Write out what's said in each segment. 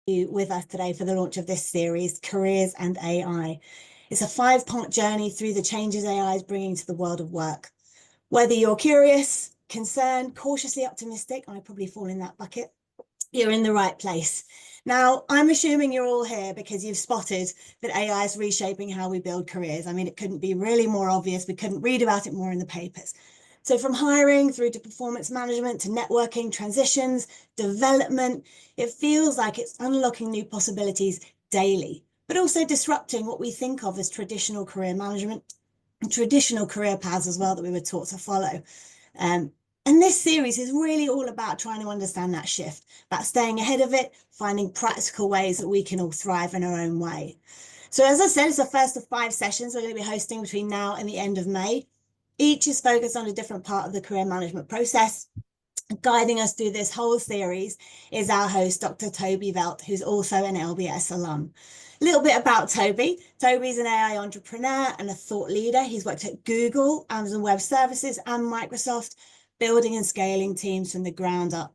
with us today for the launch of this series, Careers and AI. It's a 5-part journey through the changes AI is bringing to the world of work. Whether you're curious, concerned, cautiously optimistic, I probably fall in that bucket, you're in the right place. Now, I'm assuming you're all here because you've spotted that AI is reshaping how we build careers. I mean, it couldn't be really more obvious. We couldn't read about it more in the papers. So from hiring through to performance management to networking, transitions, development, it feels like it's unlocking new possibilities daily, but also disrupting what we think of as traditional career management and traditional career paths as well that we were taught to follow. And this series is really all about trying to understand that shift, about staying ahead of it, finding practical ways that we can all thrive in our own way. So as I said, it's the first of 5 sessions we're going to be hosting between now and the end of May. Each is focused on a different part of the career management process. Guiding us through this whole series is our host, Dr. Toby Velt, who's also an LBS alum. A little bit about Toby. Toby's an AI entrepreneur and a thought leader. He's worked at Google, Amazon Web Services, and Microsoft, building and scaling teams from the ground up.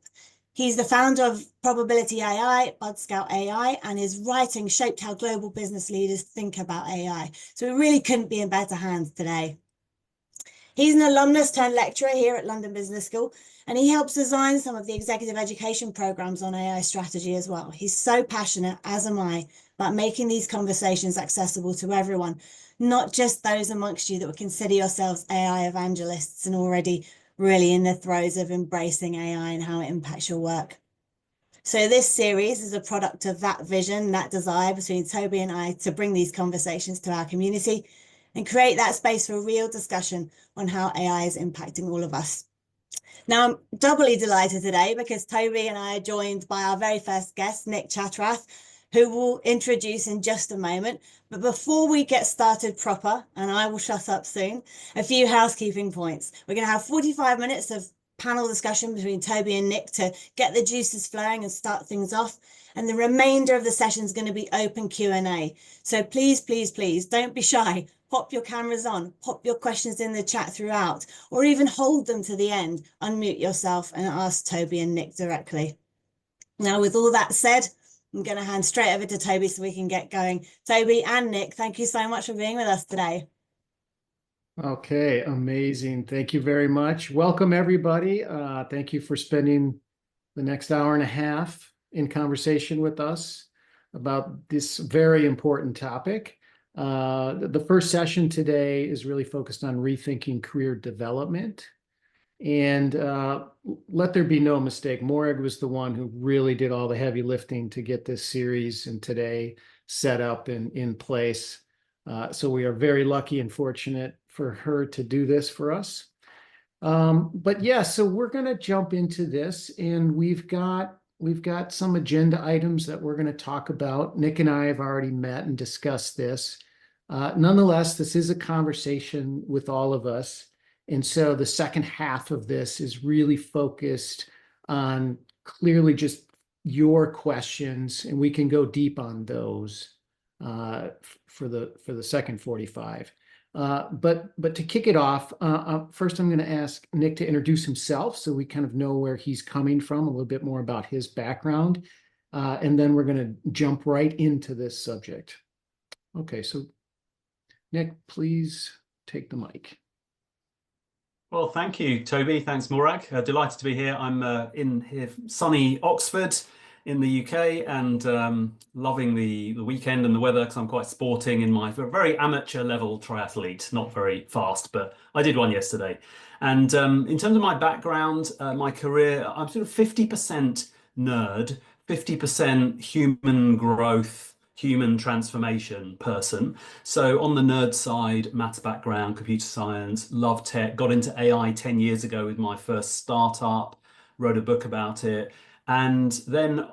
He's the founder of Probability AI, Budscout AI, and his writing shaped how global business leaders think about AI. So we really couldn't be in better hands today. He's an alumnus turned lecturer here at London Business School, and he helps design some of the executive education programs on AI strategy as well. He's so passionate, as am I, about making these conversations accessible to everyone, not just those amongst you that would consider yourselves AI evangelists and already really in the throes of embracing AI and how it impacts your work. So this series is a product of that vision, that desire between Toby and I to bring these conversations to our community and create that space for real discussion on how AI is impacting all of us. Now, I'm doubly delighted today because Toby and I are joined by our very first guest, Nick Chatrath, who we'll introduce in just a moment. But before we get started proper, and I will shut up soon, a few housekeeping points. We're going to have 45 minutes of panel discussion between Toby and Nick to get the juices flowing and start things off. And the remainder of the session is going to be open Q&A. So please, please, please don't be shy. Pop your cameras on, pop your questions in the chat throughout, or even hold them to the end. Unmute yourself and ask Toby and Nick directly. Now, with all that said, I'm going to hand straight over to Toby so we can get going. Toby and Nick, thank you so much for being with us today. Okay, amazing. Thank you very much. Welcome, everybody. Thank you for spending the next hour and a half in conversation with us about this very important topic. The first session today is really focused on rethinking career development. And let there be no mistake, Morag was the one who really did all the heavy lifting to get this series and today set up and in place. So we are very lucky and fortunate for her to do this for us. But yeah, so we're going to jump into this, and we've got some agenda items that we're going to talk about. Nick and I have already met and discussed this. Nonetheless, this is a conversation with all of us. And so the second half of this is really focused on clearly just your questions, and we can go deep on those for the second 45. But to kick it off, first I'm going to ask Nick to introduce himself so we kind of know where he's coming from, a little bit more about his background, and then we're going to jump right into this subject. Okay, so Nick, please take the mic. Well, thank you, Toby. Thanks, Morag. Delighted to be here. I'm in here, sunny Oxford in the UK, and loving the weekend and the weather because I'm quite sporting in my very amateur level triathlete, not very fast, but I did one yesterday. And in terms of my background, my career, I'm sort of 50% nerd, 50% human growth, human transformation person. So on the nerd side, maths background, computer science, love tech, got into AI 10 years ago with my first startup, wrote a book about it. And then,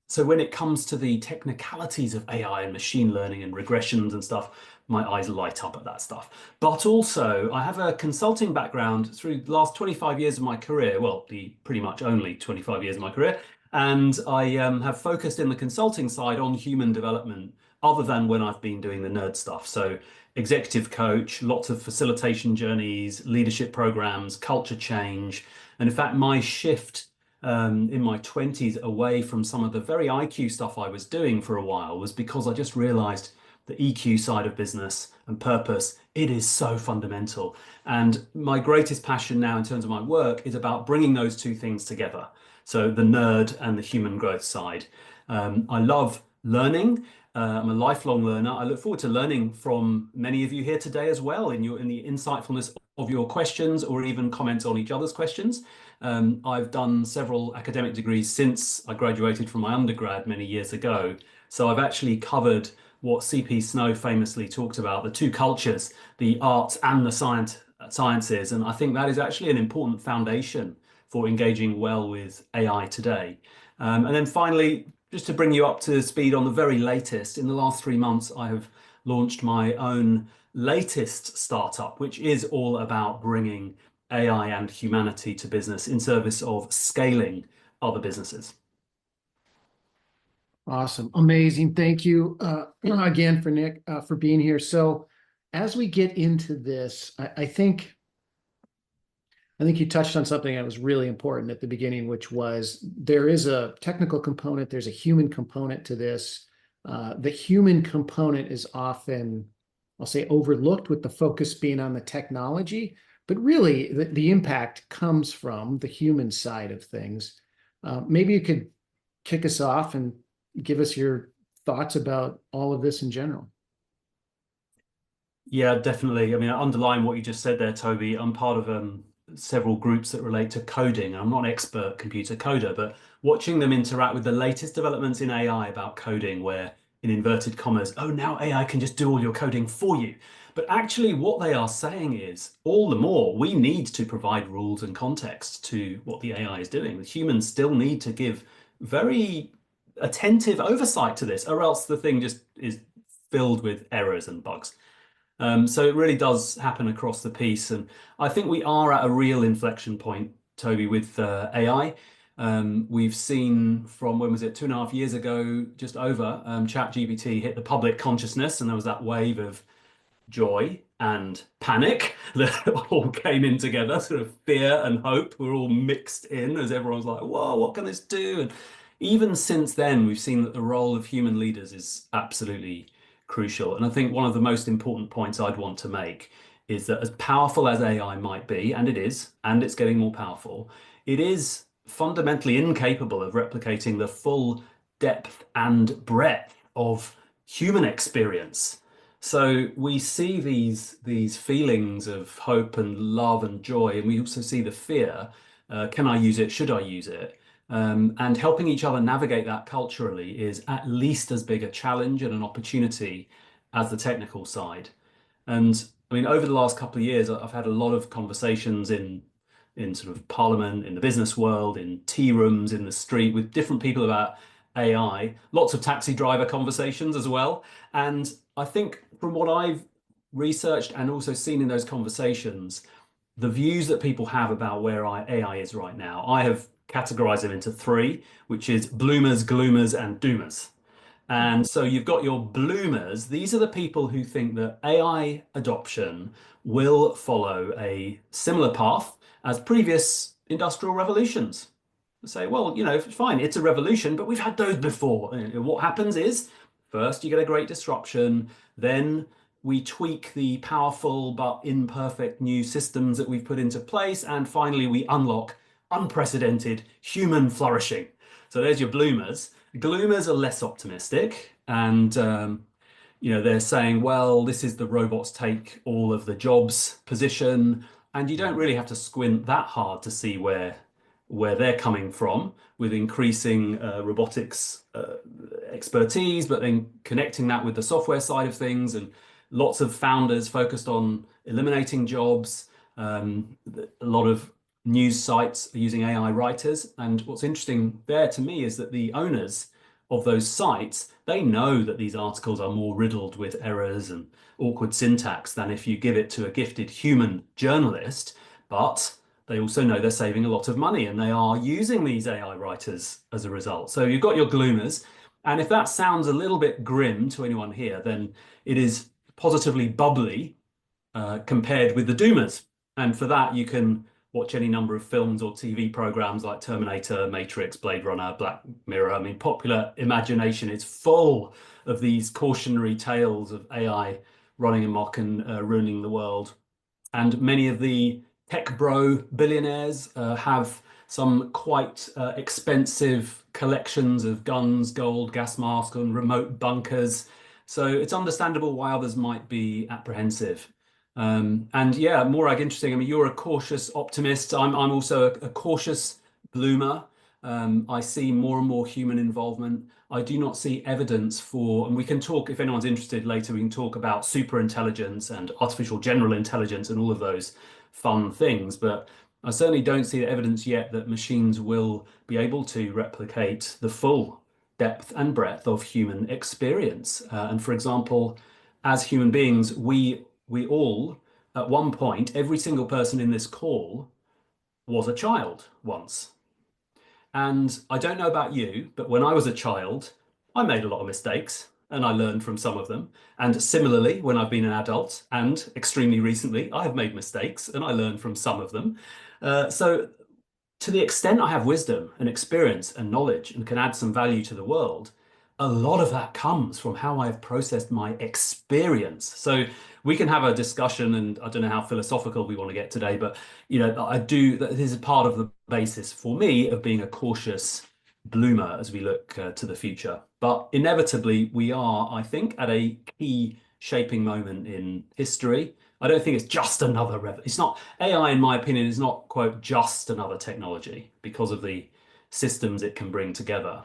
so when it comes to the technicalities of AI and machine learning and regressions and stuff, my eyes light up at that stuff. But also, I have a consulting background through the last 25 years of my career, well, the pretty much only 25 years of my career. And I have focused in the consulting side on human development, other than when I've been doing the nerd stuff. So executive coach, lots of facilitation journeys, leadership programs, culture change. And in fact, my shift in my 20s away from some of the very IQ stuff I was doing for a while was because I just realized the EQ side of business and purpose, it is so fundamental. And my greatest passion now in terms of my work is about bringing those two things together. So the nerd and the human growth side. I love learning. I'm a lifelong learner. I look forward to learning from many of you here today as well in the insightfulness of your questions or even comments on each other's questions. I've done several academic degrees since I graduated from my undergrad many years ago. So I've actually covered what C.P. Snow famously talked about, the two cultures, the arts and the sciences. And I think that is actually an important foundation for engaging well with AI today. And then finally, just to bring you up to speed on the very latest, in the last 3 months, I have launched my own latest startup, which is all about bringing AI and humanity to business in service of scaling other businesses. Awesome. Amazing. Thank you again for Nick for being here. So as we get into this, I think you touched on something that was really important at the beginning, which was there is a technical component, there's a human component to this. The human component is often, I'll say, overlooked with the focus being on the technology, but really the impact comes from the human side of things. Maybe you could kick us off and give us your thoughts about all of this in general. Yeah, definitely. I mean, I underline what you just said there, Toby. I'm part of several groups that relate to coding. I'm not an expert computer coder, but watching them interact with the latest developments in AI about coding, where in inverted commas, oh, now AI can just do all your coding for you. But actually, what they are saying is all the more we need to provide rules and context to what the AI is doing. The humans still need to give very attentive oversight to this, or else the thing just is filled with errors and bugs. So it really does happen across the piece. And I think we are at a real inflection point, Toby, with AI. We've seen from, when was it, 2.5 years ago, just over, ChatGPT hit the public consciousness, and there was that wave of joy and panic that all came in together, sort of fear and hope were all mixed in as everyone's like, whoa, what can this do? And even since then, we've seen that the role of human leaders is absolutely crucial. And I think one of the most important points I'd want to make is that as powerful as AI might be, and it is, and it's getting more powerful, it is fundamentally incapable of replicating the full depth and breadth of human experience. So we see these feelings of hope and love and joy, and we also see the fear. Can I use it? Should I use it? And helping each other navigate that culturally is at least as big a challenge and an opportunity as the technical side. And I mean, over the last couple of years, I've had a lot of conversations in sort of parliament, in the business world, in tea rooms, in the street with different people about AI, lots of taxi driver conversations as well. And I think from what I've researched and also seen in those conversations, the views that people have about where AI is right now, I have categorized them into three, which is bloomers, gloomers, and doomers. And so you've got your bloomers. These are the people who think that AI adoption will follow a similar path as previous industrial revolutions. Say, well, you know, fine, it's a revolution, but we've had those before. And what happens is, first you get a great disruption, then we tweak the powerful but imperfect new systems that we've put into place, and finally we unlock unprecedented human flourishing. So there's your bloomers. Gloomers are less optimistic, and you know, they're saying, well, this is the robots take all of the jobs position, and you don't really have to squint that hard to see where they're coming from with increasing robotics expertise, but then connecting that with the software side of things, and lots of founders focused on eliminating jobs. A lot of news sites are using AI writers. And what's interesting there to me is that the owners of those sites, they know that these articles are more riddled with errors and awkward syntax than if you give it to a gifted human journalist, but they also know they're saving a lot of money and they are using these AI writers as a result. So you've got your gloomers. And if that sounds a little bit grim to anyone here, then it is positively bubbly compared with the doomers. And for that, you can watch any number of films or TV programs like Terminator, Matrix, Blade Runner, Black Mirror. I mean, popular imagination is full of these cautionary tales of AI running amok and ruining the world. And many of the tech bro billionaires have some quite expensive collections of guns, gold, gas masks, and remote bunkers. So it's understandable why others might be apprehensive. And yeah, Morag, interesting. I mean, you're a cautious optimist. I'm also a cautious bloomer. I see more and more human involvement. I do not see evidence for, and we can talk, if anyone's interested later, we can talk about super intelligence and artificial general intelligence and all of those fun things. But I certainly don't see the evidence yet that machines will be able to replicate the full depth and breadth of human experience. And for example, as human beings, we all, at one point, every single person in this call was a child once. And I don't know about you, but when I was a child, I made a lot of mistakes and I learned from some of them. And similarly, when I've been an adult and extremely recently, I have made mistakes and I learned from some of them. So to the extent I have wisdom and experience and knowledge and can add some value to the world, a lot of that comes from how I've processed my experience. So we can have a discussion, and I don't know how philosophical we want to get today, but I do. This is part of the basis for me of being a cautious bloomer as we look to the future. But inevitably, we are, I think, at a key shaping moment in history. I don't think it's just another it's not AI, in my opinion, is not, quote, just another technology because of the systems it can bring together.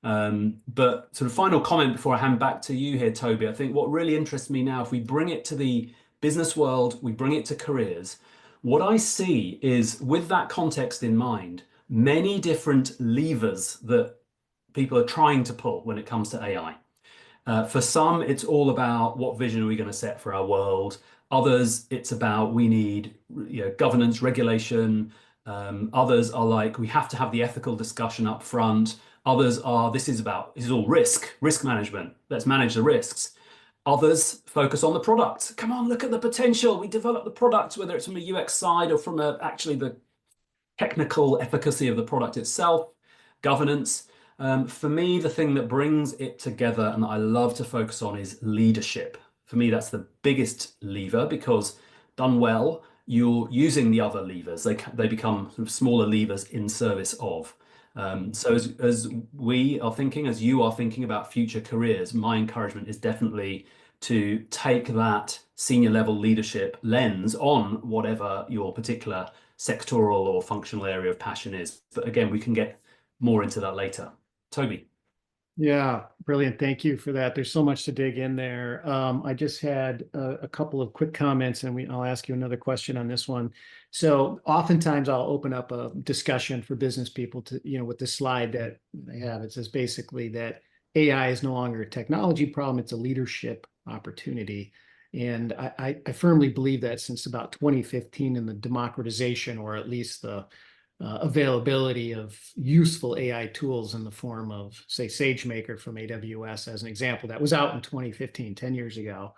But sort of final comment before I hand back to you here, Toby, I think what really interests me now, if we bring it to the business world, we bring it to careers, what I see is, with that context in mind, many different levers that people are trying to pull when it comes to AI. For some, it's all about what vision are we going to set for our world. Others, it's about we need governance, regulation. Others are like, we have to have the ethical discussion up front. Others are, this is all risk management. Let's manage the risks. Others focus on the product. Come on, look at the potential. We develop the product, whether it's from a UX side or from actually the technical efficacy of the product itself, governance. For me, the thing that brings it together and that I love to focus on is leadership. For me, that's the biggest lever, because done well, you're using the other levers. They become sort of smaller levers in service of. So as we are thinking, as you are thinking about future careers, my encouragement is definitely to take that senior level leadership lens on whatever your particular sectoral or functional area of passion is. But again, we can get more into that later. Toby. Yeah, brilliant. Thank you for that. There's so much to dig in there. I just had a couple of quick comments, and I'll ask you another question on this one. So oftentimes I'll open up a discussion for business people to, with the slide that they have. It says basically that AI is no longer a technology problem, it's a leadership opportunity. And I firmly believe that since about 2015, in the democratization, or at least the availability of useful AI tools in the form of, say, SageMaker from AWS as an example, that was out in 2015, 10 years ago.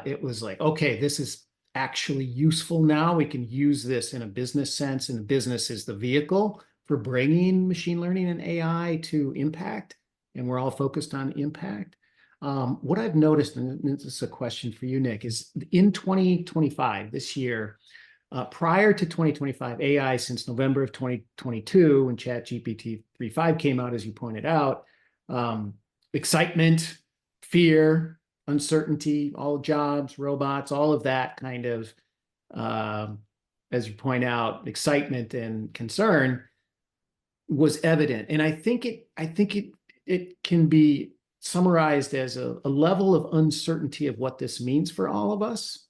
It was like, okay, this is actually useful now. We can use this in a business sense, and the business is the vehicle for bringing machine learning and AI to impact, and we're all focused on impact. What I've noticed, and this is a question for you, Nick, is in 2025, this year, prior to 2025, AI, since November of 2022, when ChatGPT 3.5 came out, as you pointed out, excitement, fear, uncertainty, all jobs, robots, all of that kind of, as you point out, excitement and concern was evident. And I think it can be summarized as a level of uncertainty of what this means for all of us.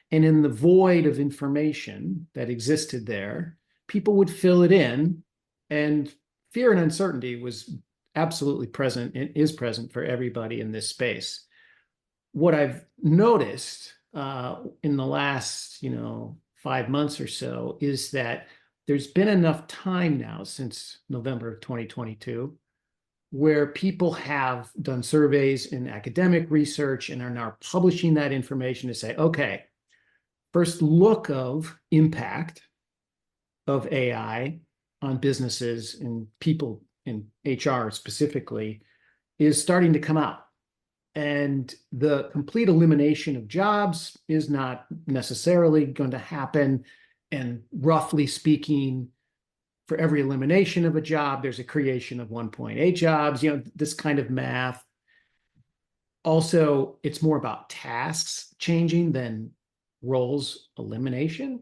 And in the void of information that existed there, people would fill it in, and fear and uncertainty was absolutely present and is present for everybody in this space. What I've noticed in the last, 5 months or so is that there's been enough time now since November of 2022 where people have done surveys in academic research and are now publishing that information to say, okay, first look of impact, of AI on businesses and people in HR specifically is starting to come out. And the complete elimination of jobs is not necessarily going to happen. And roughly speaking, for every elimination of a job, there's a creation of 1.8 jobs, this kind of math. Also, it's more about tasks changing than roles elimination.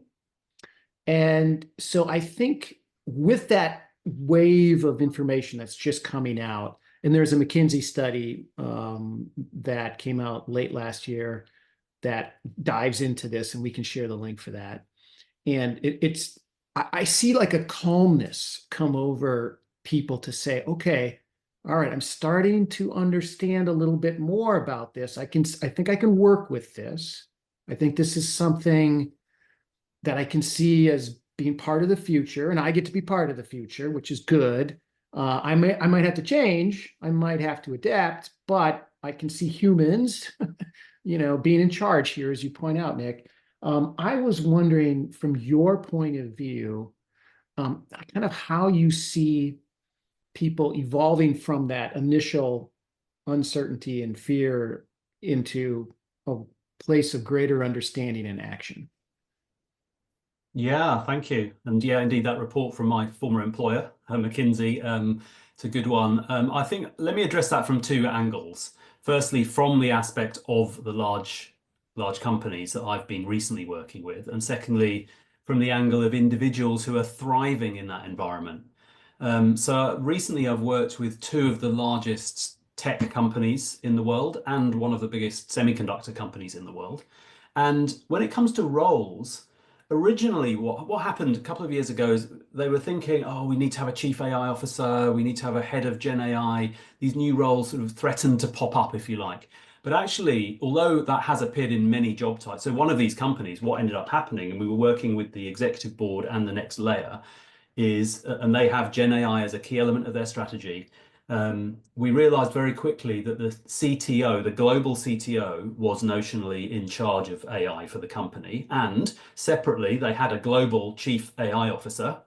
And so I think with that wave of information that's just coming out, and there's a McKinsey study that came out late last year that dives into this, and we can share the link for that. And I see like a calmness come over people to say, okay, all right, I'm starting to understand a little bit more about this. I think I can work with this. I think this is something that I can see as being part of the future, and I get to be part of the future, which is good. I might have to change, I might have to adapt, but I can see humans, being in charge here, as you point out, Nick. I was wondering, from your point of view, kind of how you see people evolving from that initial uncertainty and fear into a place of greater understanding and action. Yeah, thank you. And yeah, indeed, that report from my former employer, McKinsey, it's a good one. I think let me address that from two angles. Firstly, from the aspect of the large companies that I've been recently working with, and secondly, from the angle of individuals who are thriving in that environment. So recently, I've worked with two of the largest tech companies in the world and one of the biggest semiconductor companies in the world. And when it comes to roles, originally, what happened a couple of years ago is they were thinking, oh, we need to have a chief AI officer, we need to have a head of Gen AI. These new roles sort of threatened to pop up, if you like. But actually, although that has appeared in many job titles, so one of these companies, what ended up happening, and we were working with the executive board and the next layer, is, and they have Gen AI as a key element of their strategy. We realized very quickly that the CTO, the global CTO, was notionally in charge of AI for the company. And separately, they had a global chief AI officer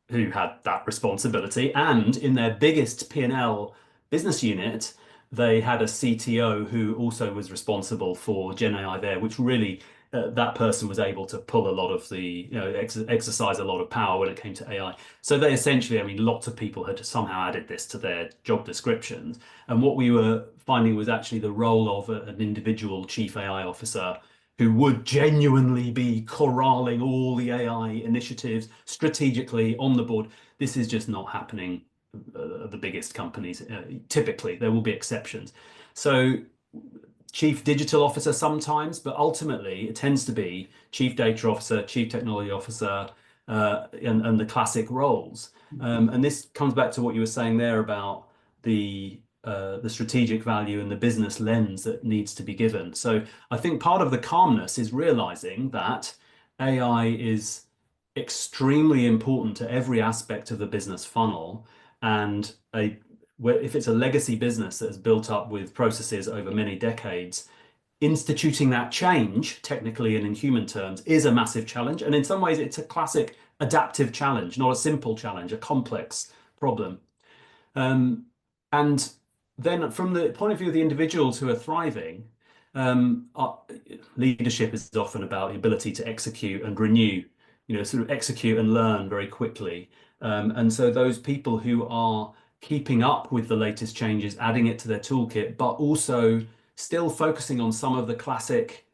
who had that responsibility. And in their biggest P&L business unit, they had a CTO who also was responsible for Gen AI there, which really that person was able to pull a lot of the, exercise a lot of power when it came to AI. So they essentially, I mean, lots of people had somehow added this to their job descriptions. And what we were finding was actually the role of an individual chief AI officer who would genuinely be corralling all the AI initiatives strategically on the board. This is just not happening at the biggest companies. Typically, there will be exceptions. So chief digital officer sometimes, but ultimately it tends to be chief data officer, chief technology officer, and the classic roles. And this comes back to what you were saying there about the strategic value and the business lens that needs to be given. So I think part of the calmness is realizing that AI is extremely important to every aspect of the business funnel, and if it's a legacy business that has built up with processes over many decades, instituting that change, technically and in human terms, is a massive challenge. And in some ways, it's a classic adaptive challenge, not a simple challenge, a complex problem. And then from the point of view of the individuals who are thriving, leadership is often about the ability to execute and renew, sort of execute and learn very quickly. And so those people who are keeping up with the latest changes, adding it to their toolkit, but also still focusing on some of the classic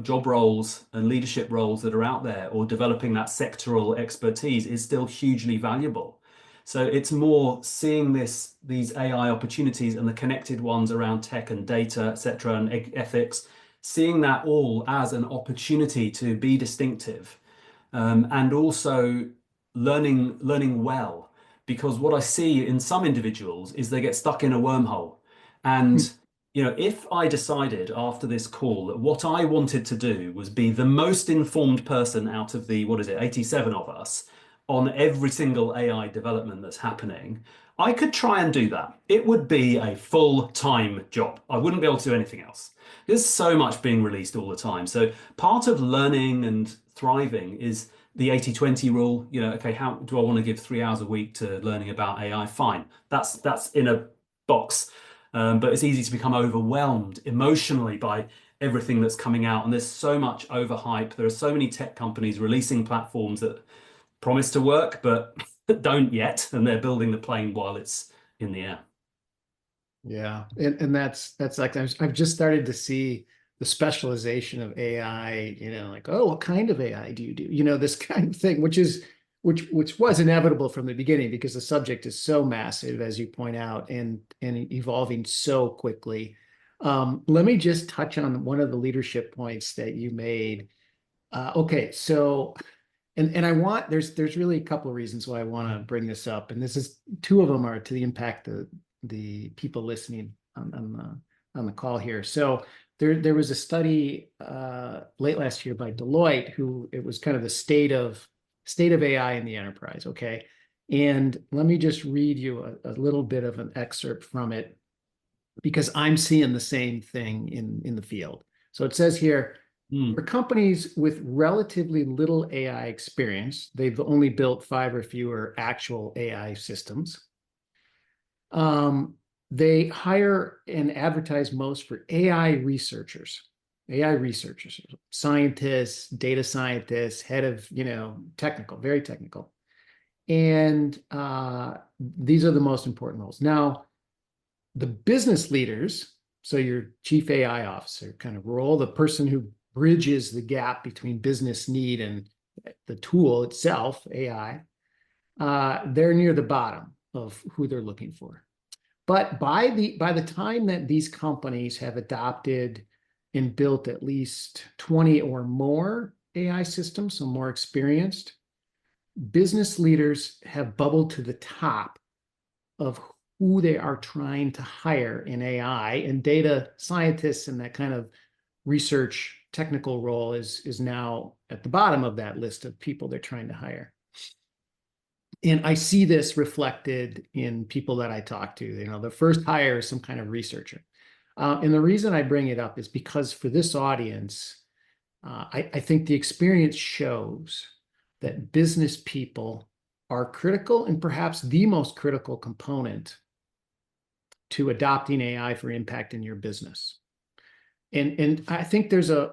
job roles and leadership roles that are out there, or developing that sectoral expertise, is still hugely valuable. So it's more seeing these AI opportunities and the connected ones around tech and data, et cetera, and ethics, seeing that all as an opportunity to be distinctive, and also learning well. Because what I see in some individuals is they get stuck in a wormhole. And, if I decided after this call that what I wanted to do was be the most informed person out of the, 87 of us on every single AI development that's happening, I could try and do that. It would be a full-time job. I wouldn't be able to do anything else. There's so much being released all the time. So part of learning and thriving is the 80-20 rule, okay, how do I want to give 3 hours a week to learning about AI? Fine, that's in a box. But it's easy to become overwhelmed emotionally by everything that's coming out. And there's so much overhype. There are so many tech companies releasing platforms that promise to work, but don't yet. And they're building the plane while it's in the air. Yeah. And that's like, I've just started to see the specialization of AI, like, oh, what kind of AI do you do? This kind of thing, which was inevitable from the beginning because the subject is so massive, as you point out, and evolving so quickly. Let me just touch on one of the leadership points that you made. Okay, so and there's really a couple of reasons why I want to bring this up, and this is two of them are to the impact the people listening on the call here. So there was a study late last year by Deloitte, who it was kind of the state of AI in the enterprise. Okay, and let me just read you a little bit of an excerpt from it because I'm seeing the same thing in the field. So it says here, for companies with relatively little AI experience, they've only built 5 or fewer actual AI systems. They hire and advertise most for AI researchers, scientists, data scientists, head of, technical, very technical. And these are the most important roles. Now, the business leaders, so your chief AI officer kind of role, the person who bridges the gap between business need and the tool itself, AI, they're near the bottom of who they're looking for. But by the time that these companies have adopted and built at least 20 or more AI systems, so more experienced, business leaders have bubbled to the top of who they are trying to hire in AI, and data scientists and that kind of research technical role is now at the bottom of that list of people they're trying to hire. And I see this reflected in people that I talk to. The first hire is some kind of researcher. And the reason I bring it up is because for this audience, I think the experience shows that business people are critical and perhaps the most critical component to adopting AI for impact in your business. And I think there's a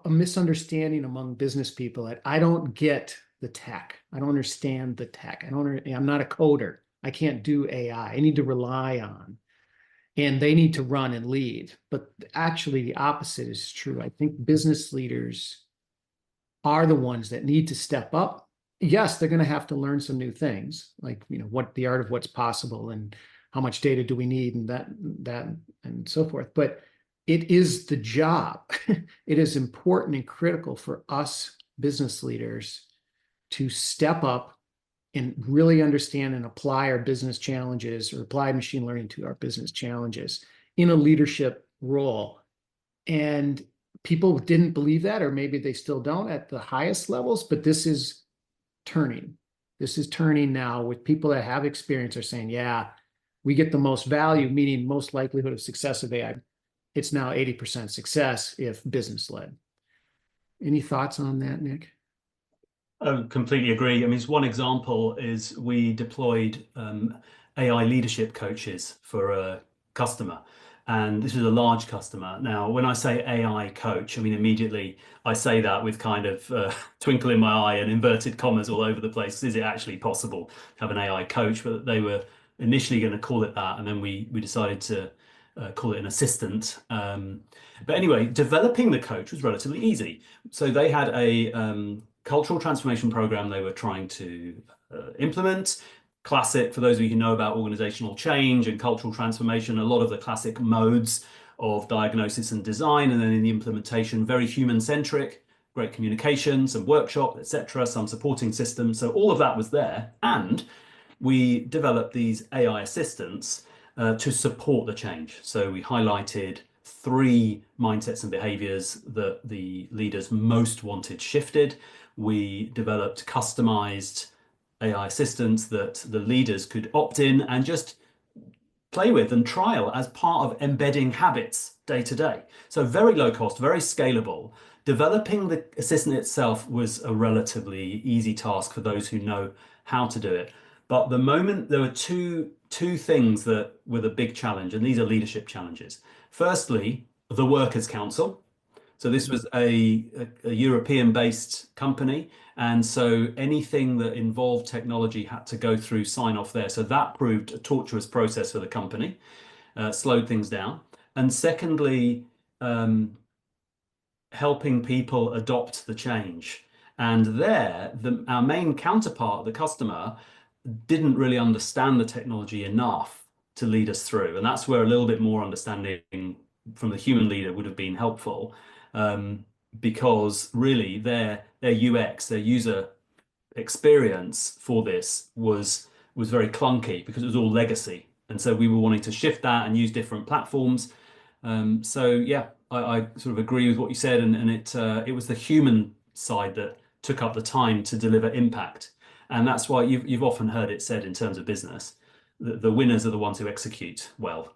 misunderstanding among business people that I don't get the tech. I don't understand the tech. I'm not a coder. I can't do AI. I need to rely on, and they need to run and lead. But actually the opposite is true. I think business leaders are the ones that need to step up. Yes, they're going to have to learn some new things, like, what the art of what's possible and how much data do we need and that and so forth. But it is the job. It is important and critical for us business leaders to step up and really understand and apply our business challenges or apply machine learning to our business challenges in a leadership role. And people didn't believe that, or maybe they still don't at the highest levels, but this is turning. This is turning now with people that have experience are saying, yeah, we get the most value, meaning most likelihood of success of AI. It's now 80% success if business led. Any thoughts on that, Nick? I completely agree. I mean, one example is we deployed AI leadership coaches for a customer, and this was a large customer. Now, when I say AI coach, I mean, immediately I say that with kind of twinkle in my eye and inverted commas all over the place. Is it actually possible to have an AI coach? But they were initially going to call it that, and then we decided to call it an assistant. But anyway, developing the coach was relatively easy. So they had a cultural transformation program they were trying to implement. Classic, for those of you who know about organizational change and cultural transformation, a lot of the classic modes of diagnosis and design, and then in the implementation, very human-centric, great communication, some workshop, etc., some supporting systems. So all of that was there. And we developed these AI assistants to support the change. So we highlighted 3 mindsets and behaviors that the leaders most wanted shifted. We developed customized AI assistants that the leaders could opt in and just play with and trial as part of embedding habits day to day. So very low cost, very scalable. Developing the assistant itself was a relatively easy task for those who know how to do it. But the moment there were two things that were the big challenge, and these are leadership challenges. Firstly, the Workers' Council. So this was a European-based company, and so anything that involved technology had to go through sign off there. So that proved a torturous process for the company, slowed things down. And secondly, helping people adopt the change. And there, our main counterpart, the customer, didn't really understand the technology enough to lead us through. And that's where a little bit more understanding from the human leader would have been helpful, because really their UX, their user experience for this was very clunky because it was all legacy. And so we were wanting to shift that and use different platforms. So yeah, I sort of agree with what you said, and it was the human side that took up the time to deliver impact. And that's why you've often heard it said in terms of business, the winners are the ones who execute well.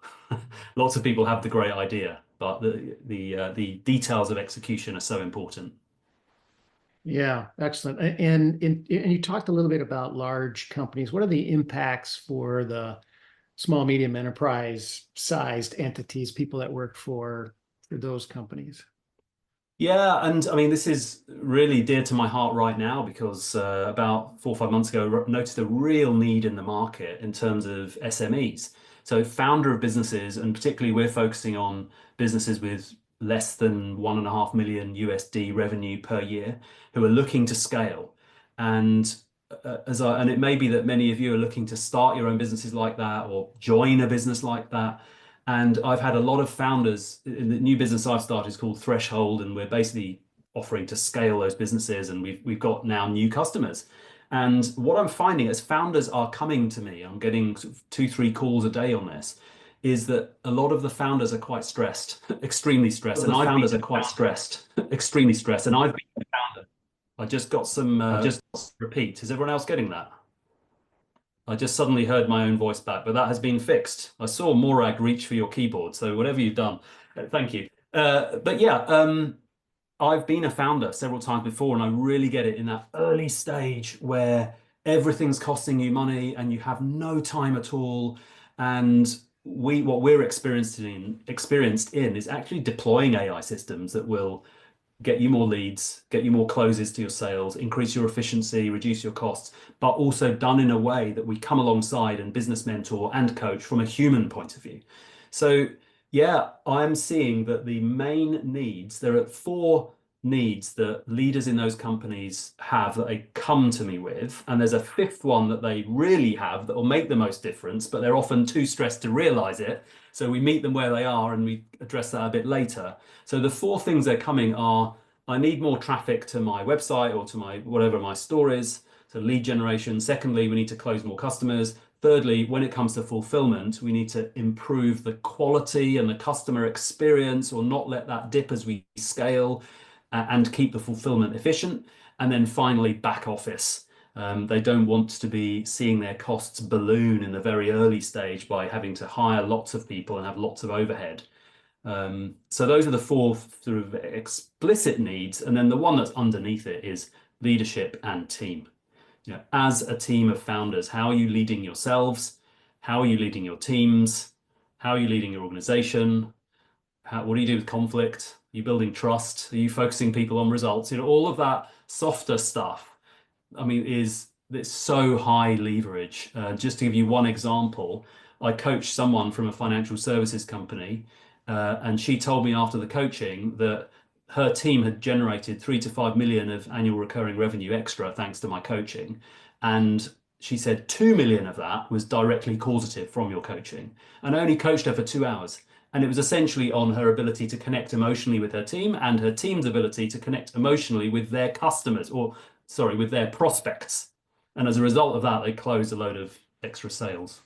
Lots of people have the great idea, but the details of execution are so important. Yeah, excellent. And you talked a little bit about large companies. What are the impacts for the small, medium enterprise sized entities, people that work for those companies? Yeah, and I mean, this is really dear to my heart right now because about 4 or 5 months ago, I noticed a real need in the market in terms of SMEs. So, founder of businesses, and particularly we're focusing on businesses with less than 1.5 million USD revenue per year who are looking to scale. And and it may be that many of you are looking to start your own businesses like that or join a business like that. And I've had a lot of founders. In the new business I've started is called Threshold, and we're basically offering to scale those businesses, and we've got now new customers. And what I'm finding as founders are coming to me, I'm getting sort of 2, 3 calls a day on this, is that a lot of the founders are quite stressed, extremely stressed, and founders are quite stressed, extremely stressed. And I've been a founder. I just got some just repeat. Is everyone else getting that? I just suddenly heard my own voice back, but that has been fixed. I saw Morag reach for your keyboard, so whatever you've done, thank you. But yeah, I've been a founder several times before, and I really get it in that early stage where everything's costing you money and you have no time at all. And what we're experienced in is actually deploying AI systems that will get you more leads, get you more closes to your sales, increase your efficiency, reduce your costs, but also done in a way that we come alongside and business mentor and coach from a human point of view. So yeah, I'm seeing that the main needs, there are 4 needs that leaders in those companies have that they come to me with. And there's a 5th one that they really have that will make the most difference, but they're often too stressed to realize it. So we meet them where they are and we address that a bit later. So the 4 things they're coming are, I need more traffic to my website or to my whatever my store is. So lead generation. Secondly, we need to close more customers. Thirdly, when it comes to fulfillment, we need to improve the quality and the customer experience or not let that dip as we scale, and keep the fulfillment efficient. And then finally, back office. They don't want to be seeing their costs balloon in the very early stage by having to hire lots of people and have lots of overhead. So those are the 4 sort of explicit needs. And then the one that's underneath it is leadership and team. You know, as a team of founders, how are you leading yourselves? How are you leading your teams? How are you leading your organization? What do you do with conflict? Are you building trust? Are you focusing people on results? You know, all of that softer stuff, I mean, it's so high leverage. Just to give you one example, I coached someone from a financial services company, and she told me after the coaching that her team had generated 3 to 5 million of annual recurring revenue extra thanks to my coaching. And she said 2 million of that was directly causative from your coaching. And I only coached her for 2 hours. And it was essentially on her ability to connect emotionally with her team and her team's ability to connect emotionally with their customers, or sorry, with their prospects. And as a result of that, they closed a load of extra sales.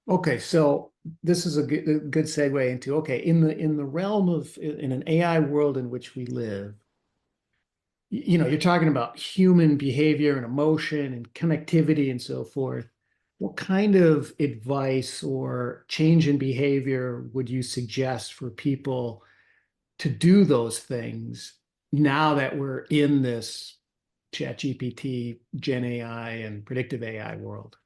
Okay, so this is a good segue into, okay, in the realm of in an AI world in which we live, you know, you're talking about human behavior and emotion and connectivity and so forth. what kind of advice or change in behavior would you suggest for people to do those things now that we're in this ChatGPT, Gen AI, and predictive AI world?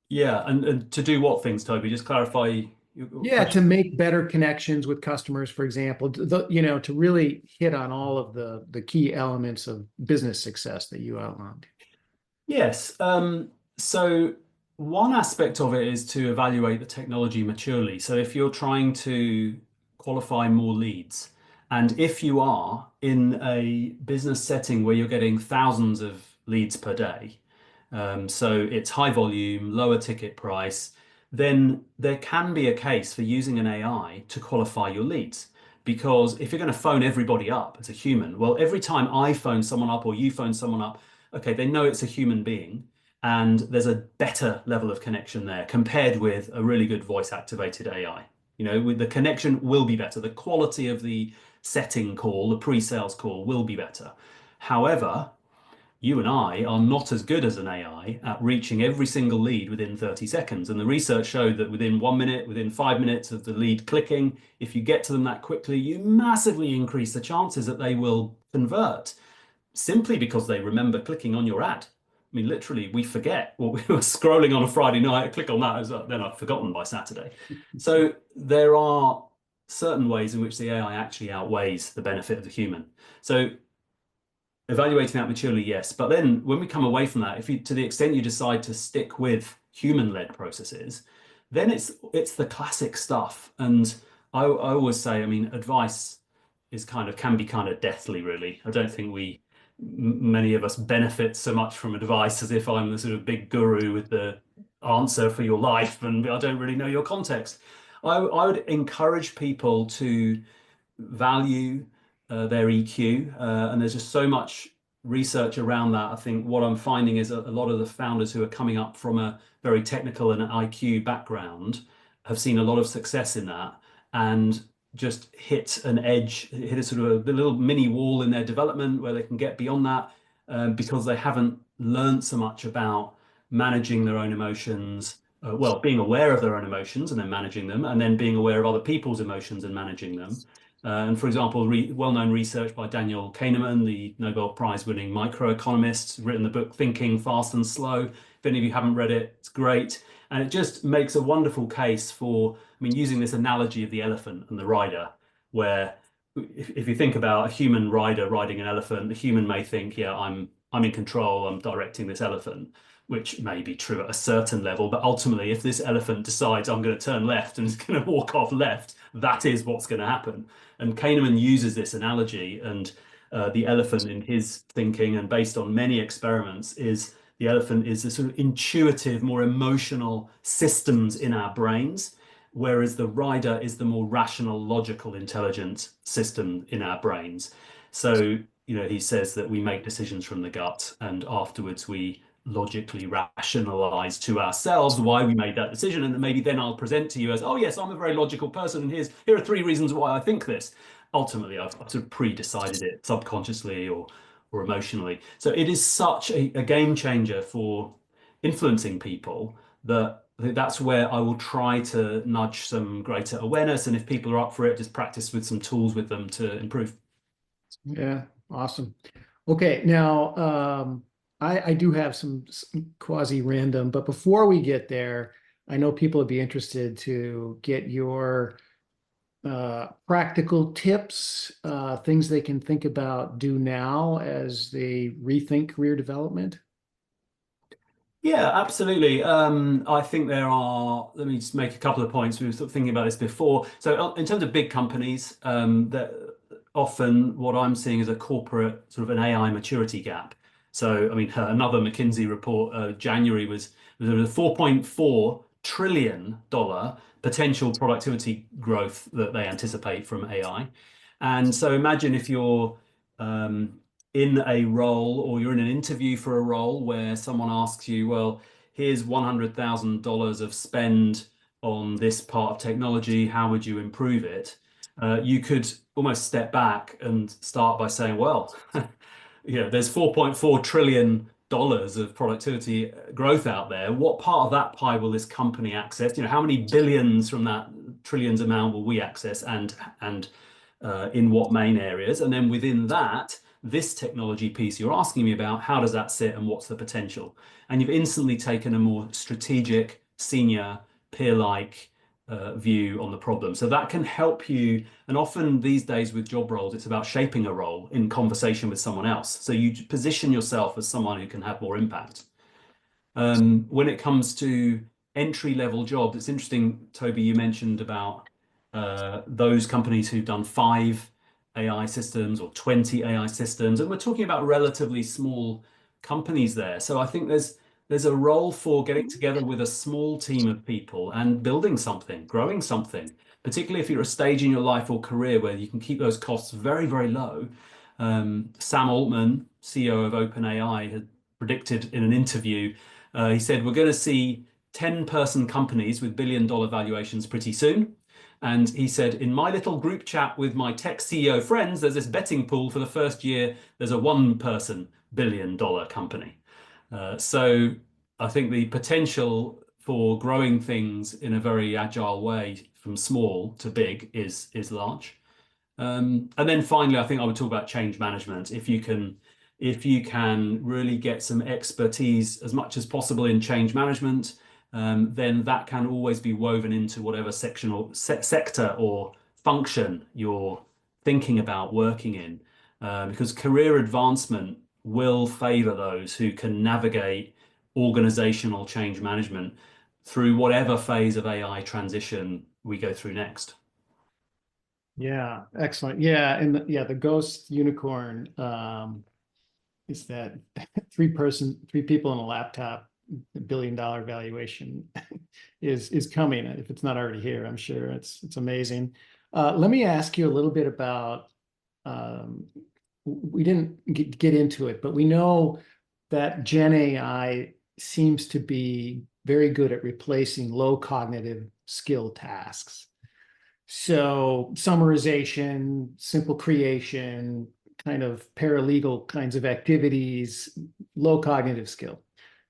Yeah, and to do what things, Toby? Just clarify your Yeah, to question. make better connections with customers, for example, to really hit on all of the key elements of business success that you outlined. Yes. So one aspect of it is to evaluate the technology maturely. So if you're trying to qualify more leads, and if you are in a business setting where you're getting thousands of leads per day, so it's high volume, lower ticket price, then there can be a case for using an AI to qualify your leads. Because if you're going to phone everybody up as a human, well, every time I phone someone up or you phone someone up, okay, they know it's a human being, and there's a better level of connection there compared with a really good voice activated AI. With the connection will be better. The quality of the setting call, the pre-sales call will be better. However, you and I are not as good as an AI at reaching every single lead within 30 seconds. And the research showed that within 1 minute, within 5 minutes of the lead clicking, if you get to them that quickly, you massively increase the chances that they will convert simply because they remember clicking on your ad. I mean, literally, we forget what we were scrolling on a Friday night, I click on that, then I've forgotten by Saturday. So there are certain ways in which the AI actually outweighs the benefit of the human. So evaluating that maturely, yes. But then when we come away from that, if you, to the extent you decide to stick with human-led processes, then it's the classic stuff. And I always say, I mean, advice is can be kind of deathly, really. I don't think many of us benefit so much from advice as if I'm the sort of big guru with the answer for your life, and I don't really know your context. I would encourage people to value their EQ, and there's just so much research around that. I think what I'm finding is a lot of the founders who are coming up from a very technical and IQ background have seen a lot of success in that, and just hit an edge, hit a sort of a little mini wall in their development where they can get beyond that, because they haven't learned so much about managing their own emotions. Well, being aware of their own emotions and then managing them, and then being aware of other people's emotions and managing them. And for example, well-known research by Daniel Kahneman, the Nobel Prize-winning microeconomist, written the book Thinking, Fast and Slow. If any of you haven't read it, it's great. And it just makes a wonderful case for, I mean, using this analogy of the elephant and the rider, where if you think about a human rider riding an elephant, the human may think, yeah, I'm in control, I'm directing this elephant, which may be true at a certain level. But ultimately, if this elephant decides I'm going to turn left and is going to walk off left, that is what's going to happen. And Kahneman uses this analogy, and the elephant in his thinking, and based on many experiments, is the elephant is the sort of intuitive, more emotional systems in our brains, whereas the rider is the more rational, logical, intelligent system in our brains. So, he says that we make decisions from the gut, and afterwards we logically rationalize to ourselves why we made that decision, and maybe then I'll present to you as, oh yes, I'm a very logical person, and here are 3 reasons why I think this. Ultimately, I've sort of pre-decided it subconsciously or emotionally. So it is such a game changer for influencing people that that's where I will try to nudge some greater awareness, and if people are up for it, just practice with some tools with them to improve. Yeah, awesome. Okay, now I do have some quasi-random, but before we get there, I know people would be interested to get your practical tips, things they can think about do now as they rethink career development. Yeah, absolutely. I think let me just make a couple of points. We were sort of thinking about this before. So in terms of big companies, that often what I'm seeing is a corporate sort of an AI maturity gap. So, I mean, another McKinsey report, January there was a $4.4 trillion potential productivity growth that they anticipate from AI. And so imagine if you're in a role, or you're in an interview for a role where someone asks you, well, here's $100,000 of spend on this part of technology, how would you improve it? You could almost step back and start by saying, well, there's $4.4 trillion dollars of productivity growth out there. What part of that pie will this company access? You know, how many billions from that trillions amount will we access, and in what main areas? And then within that, this technology piece you're asking me about, how does that sit and what's the potential? And you've instantly taken a more strategic, senior, peer-like view on the problem. So that can help you. And often these days with job roles, it's about shaping a role in conversation with someone else. So you position yourself as someone who can have more impact. When it comes to entry-level jobs, it's interesting, Toby, you mentioned about those companies who've done 5 AI systems or 20 AI systems, and we're talking about relatively small companies there. So I think there's a role for getting together with a small team of people and building something, growing something, particularly if you're at a stage in your life or career where you can keep those costs very, very low. Sam Altman, CEO of OpenAI, had predicted in an interview, he said, we're going to see 10-person companies with billion-dollar valuations pretty soon. And he said, in my little group chat with my tech CEO friends, there's this betting pool for the first year, there's a 1-person billion-dollar company. So I think the potential for growing things in a very agile way from small to big is large. And then finally, I think I would talk about change management. If you can really get some expertise as much as possible in change management, then that can always be woven into whatever section or sector or function you're thinking about working in, because career advancement will favor those who can navigate organizational change management through whatever phase of AI transition we go through next. Yeah, excellent. Yeah, and the ghost unicorn is that 3 people in a laptop, $1 billion valuation is coming. If it's not already here, I'm sure it's amazing. Let me ask you a little bit about. We didn't get into it, but we know that Gen AI seems to be very good at replacing low cognitive skill tasks. So summarization, simple creation, kind of paralegal kinds of activities, low cognitive skill.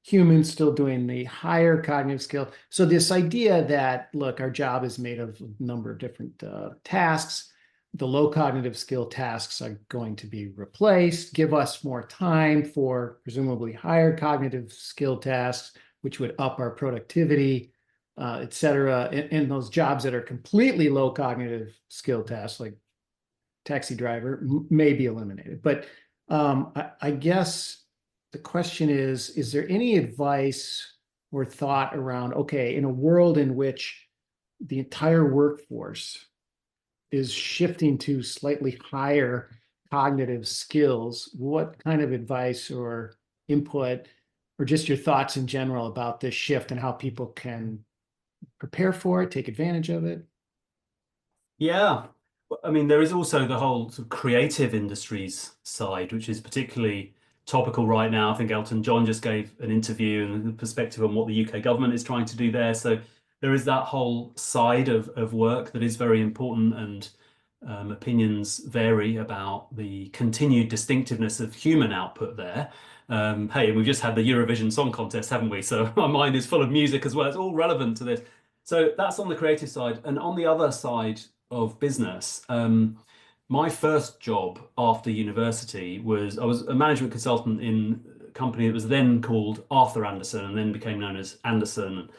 Humans still doing the higher cognitive skill. So this idea that, look, our job is made of a number of different tasks. The low cognitive skill tasks are going to be replaced, give us more time for presumably higher cognitive skill tasks, which would up our productivity, et cetera. And those jobs that are completely low cognitive skill tasks, like taxi driver, may be eliminated. But I guess the question is there any advice or thought around, okay, in a world in which the entire workforce is shifting to slightly higher cognitive skills, what kind of advice or input, or just your thoughts in general about this shift and how people can prepare for it, take advantage of it? Yeah, I mean, there is also the whole sort of creative industries side, which is particularly topical right now. I think Elton John just gave an interview and the perspective on what the UK government is trying to do there. So there is that whole side of work that is very important, and opinions vary about the continued distinctiveness of human output there. Hey, we've just had the Eurovision Song Contest, haven't we? So my mind is full of music as well. It's all relevant to this. So that's on the creative side. And on the other side of business, my first job after university was, I was a management consultant in a company that was then called Arthur Andersen and then became known as Andersen,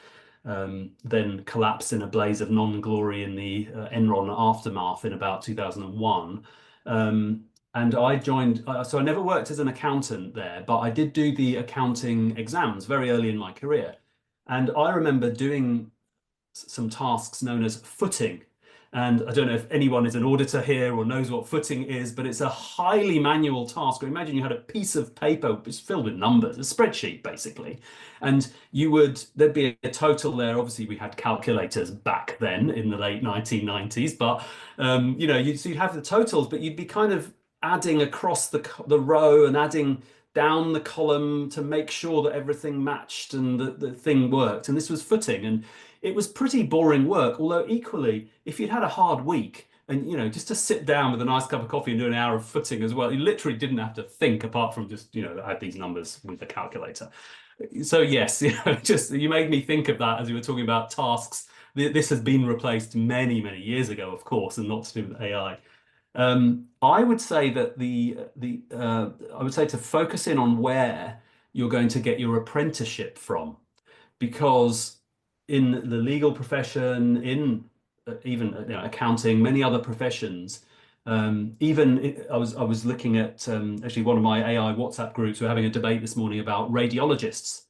then collapsed in a blaze of non-glory in the Enron aftermath in about 2001. And I joined, so I never worked as an accountant there, but I did do the accounting exams very early in my career. And I remember doing some tasks known as footing. And I don't know if anyone is an auditor here or knows what footing is, but it's a highly manual task. Imagine you had a piece of paper it's filled with numbers, a spreadsheet basically, and there'd be a total there. Obviously, we had calculators back then in the late 1990s, but so you'd have the totals, but you'd be kind of adding across the row and adding down the column to make sure that everything matched and the thing worked. And this was footing, and it was pretty boring work, although equally, if you'd had a hard week And, just to sit down with a nice cup of coffee and do an hour of footing as well, you literally didn't have to think apart from just, add these numbers with the calculator. So yes, just you made me think of that as you were talking about tasks. This has been replaced many, many years ago, of course, and not to do with AI. I would say that I would say to focus in on where you're going to get your apprenticeship from, because in the legal profession, in even accounting, many other professions, I was looking at actually one of my AI WhatsApp groups. We're having a debate this morning about radiologists.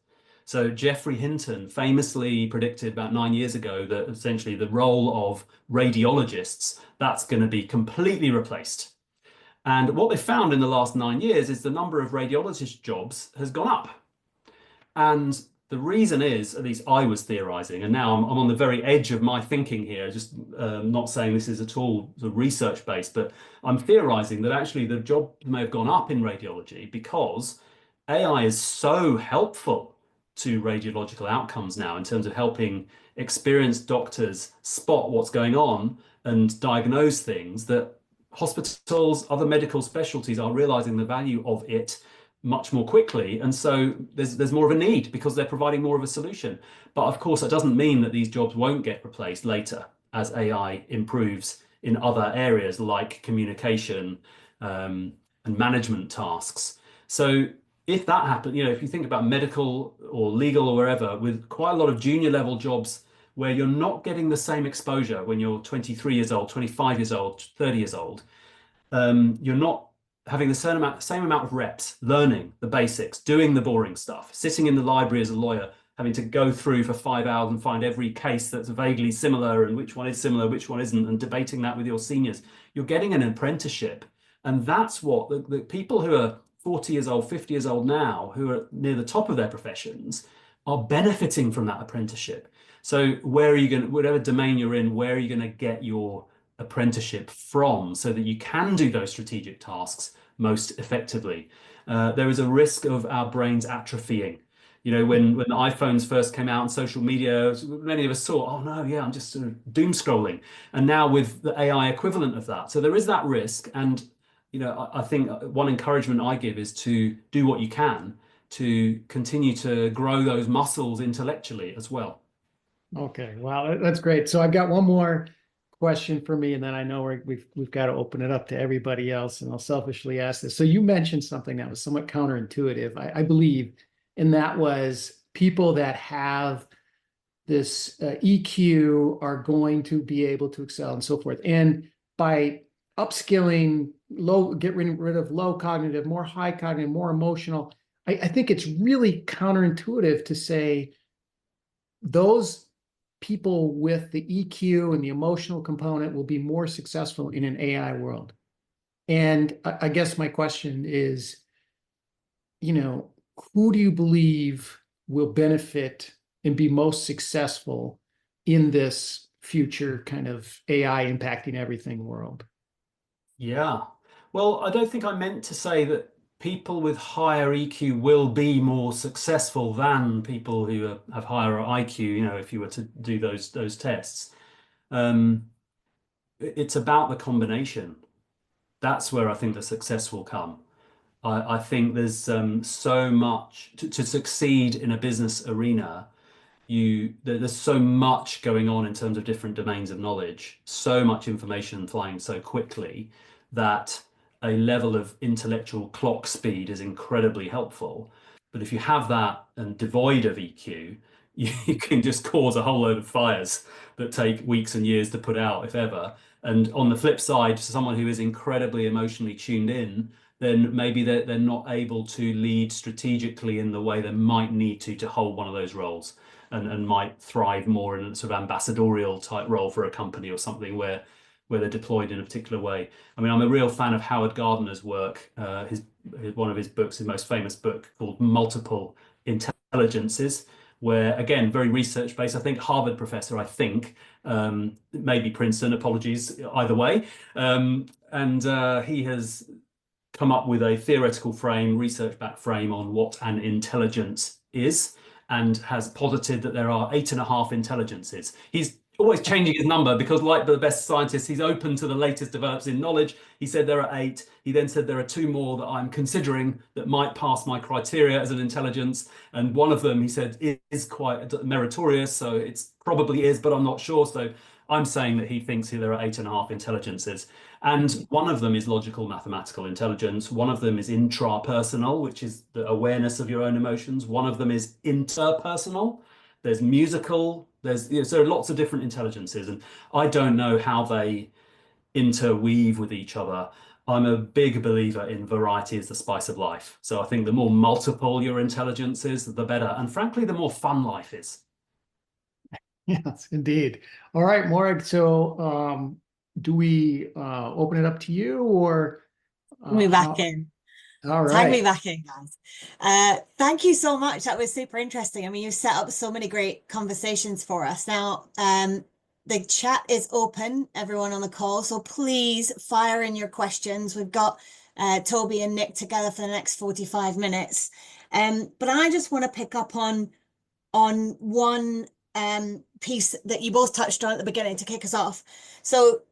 So Geoffrey Hinton famously predicted about 9 years ago that essentially the role of radiologists, that's going to be completely replaced. And what they found in the last 9 years is the number of radiologist jobs has gone up. And the reason is, at least I was theorizing, and now I'm on the very edge of my thinking here, just not saying this is at all the research based, but I'm theorizing that actually the job may have gone up in radiology because AI is so helpful to radiological outcomes now in terms of helping experienced doctors spot what's going on and diagnose things, that hospitals, other medical specialties are realizing the value of it much more quickly, and so there's more of a need because they're providing more of a solution. But of course, that doesn't mean that these jobs won't get replaced later as AI improves in other areas like communication and management tasks. So if that happened, if you think about medical or legal or wherever, with quite a lot of junior level jobs where you're not getting the same exposure when you're 23 years old, 25 years old, 30 years old, you're not having the same amount of reps, learning the basics, doing the boring stuff, sitting in the library as a lawyer, having to go through for 5 hours and find every case that's vaguely similar and which one is similar, which one isn't, and debating that with your seniors. You're getting an apprenticeship. And that's what the people who are 40 years old, 50 years old now, who are near the top of their professions, are benefiting from that apprenticeship. So where are you going, whatever domain you're in, where are you going to get your apprenticeship from so that you can do those strategic tasks most effectively? There is a risk of our brains atrophying. When the iPhones first came out and social media, many of us thought, oh no, yeah, I'm just sort of doom scrolling. And now with the AI equivalent of that. So there is that risk. And, I think one encouragement I give is to do what you can to continue to grow those muscles intellectually as well. Okay, wow, that's great. So I've got one more question for me, and then I know we've got to open it up to everybody else, and I'll selfishly ask this. So you mentioned something that was somewhat counterintuitive, I believe, and that was people that have this EQ are going to be able to excel and so forth. And by upskilling, getting rid of low cognitive, more high cognitive, more emotional, I think it's really counterintuitive to say those people with the EQ and the emotional component will be more successful in an AI world. And I guess my question is, who do you believe will benefit and be most successful in this future kind of AI impacting everything world? Yeah. Well, I don't think I meant to say that people with higher EQ will be more successful than people who have higher IQ, if you were to do those tests. It's about the combination. That's where I think the success will come. I think there's so much to succeed in a business arena. There's so much going on in terms of different domains of knowledge, so much information flying so quickly that a level of intellectual clock speed is incredibly helpful. But if you have that and devoid of EQ, you can just cause a whole load of fires that take weeks and years to put out, if ever. And on the flip side, someone who is incredibly emotionally tuned in, then maybe they're not able to lead strategically in the way they might need to hold one of those roles, and might thrive more in a sort of ambassadorial type role for a company or something where they're deployed in a particular way. I mean, I'm a real fan of Howard Gardner's work. One of his books, his most famous book, called Multiple Intelligences, where, again, very research based. I think Harvard professor, maybe Princeton, apologies either way. And he has come up with a theoretical frame, research-backed frame on what an intelligence is, and has posited that there are 8.5 intelligences. He's always changing his number because, like the best scientists, he's open to the latest develops in knowledge. He said there are 8. He then said there are 2 more that I'm considering that might pass my criteria as an intelligence. And one of them, he said, is quite meritorious. So it's probably is, but I'm not sure. So I'm saying that he thinks there are 8.5 intelligences. And one of them is logical mathematical intelligence. One of them is intrapersonal, which is the awareness of your own emotions. One of them is interpersonal. There's musical, there's, you know, so lots of different intelligences, and I don't know how they interweave with each other. I'm a big believer in variety is the spice of life. So I think the more multiple your intelligence is, the better. And frankly, the more fun life is. Yes, indeed. All right, Morag. So do we open it up to you, or Me back in. All Tag me right. back in, guys. Thank you so much. That was super interesting. I mean, you set up so many great conversations for us. Now, the chat is open, everyone on the call, so please fire in your questions. We've got Toby and Nick together for the next 45 minutes. But I just want to pick up on one piece that you both touched on at the beginning to kick us off. So,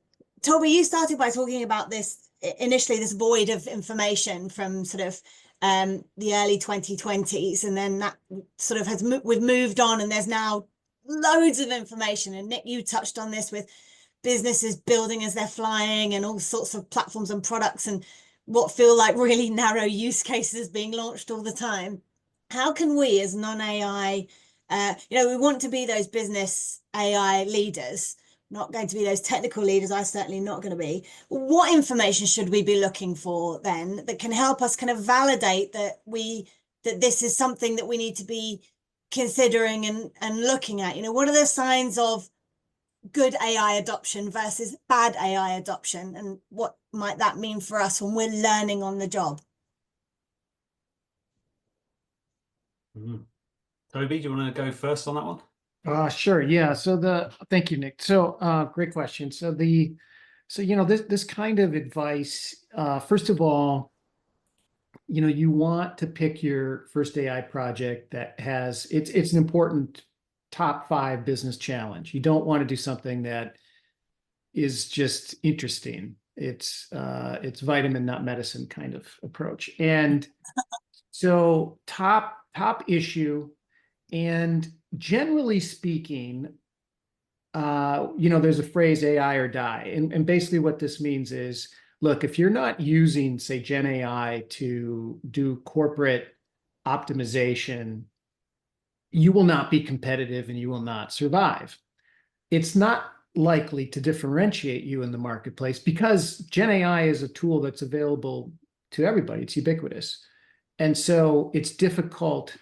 Toby, you started by talking about this initially, this void of information from sort of the early 2020s, and then that sort of has we've moved on, and there's now loads of information. And Nick, you touched on this with businesses building as they're flying, and all sorts of platforms and products, and what feel like really narrow use cases being launched all the time. How can we, as non-AI, we want to be those business AI leaders, not going to be those technical leaders. I'm certainly not going to be. What information should we be looking for then that can help us kind of validate that this is something that we need to be considering and looking at? What are the signs of good AI adoption versus bad AI adoption, and what might that mean for us when we're learning on the job? Toby, do you want to go first on that one? Sure. Yeah. So thank you, Nick. So great question. So this kind of advice, first of all, you want to pick your first AI project that has, it's an important top 5 business challenge. You don't want to do something that is just interesting. It's vitamin, not medicine kind of approach. And so top issue, and generally speaking, there's a phrase AI or die. And basically what this means is, look, if you're not using, say, Gen AI to do corporate optimization, you will not be competitive and you will not survive. It's not likely to differentiate you in the marketplace because Gen AI is a tool that's available to everybody. It's ubiquitous. And so it's difficult.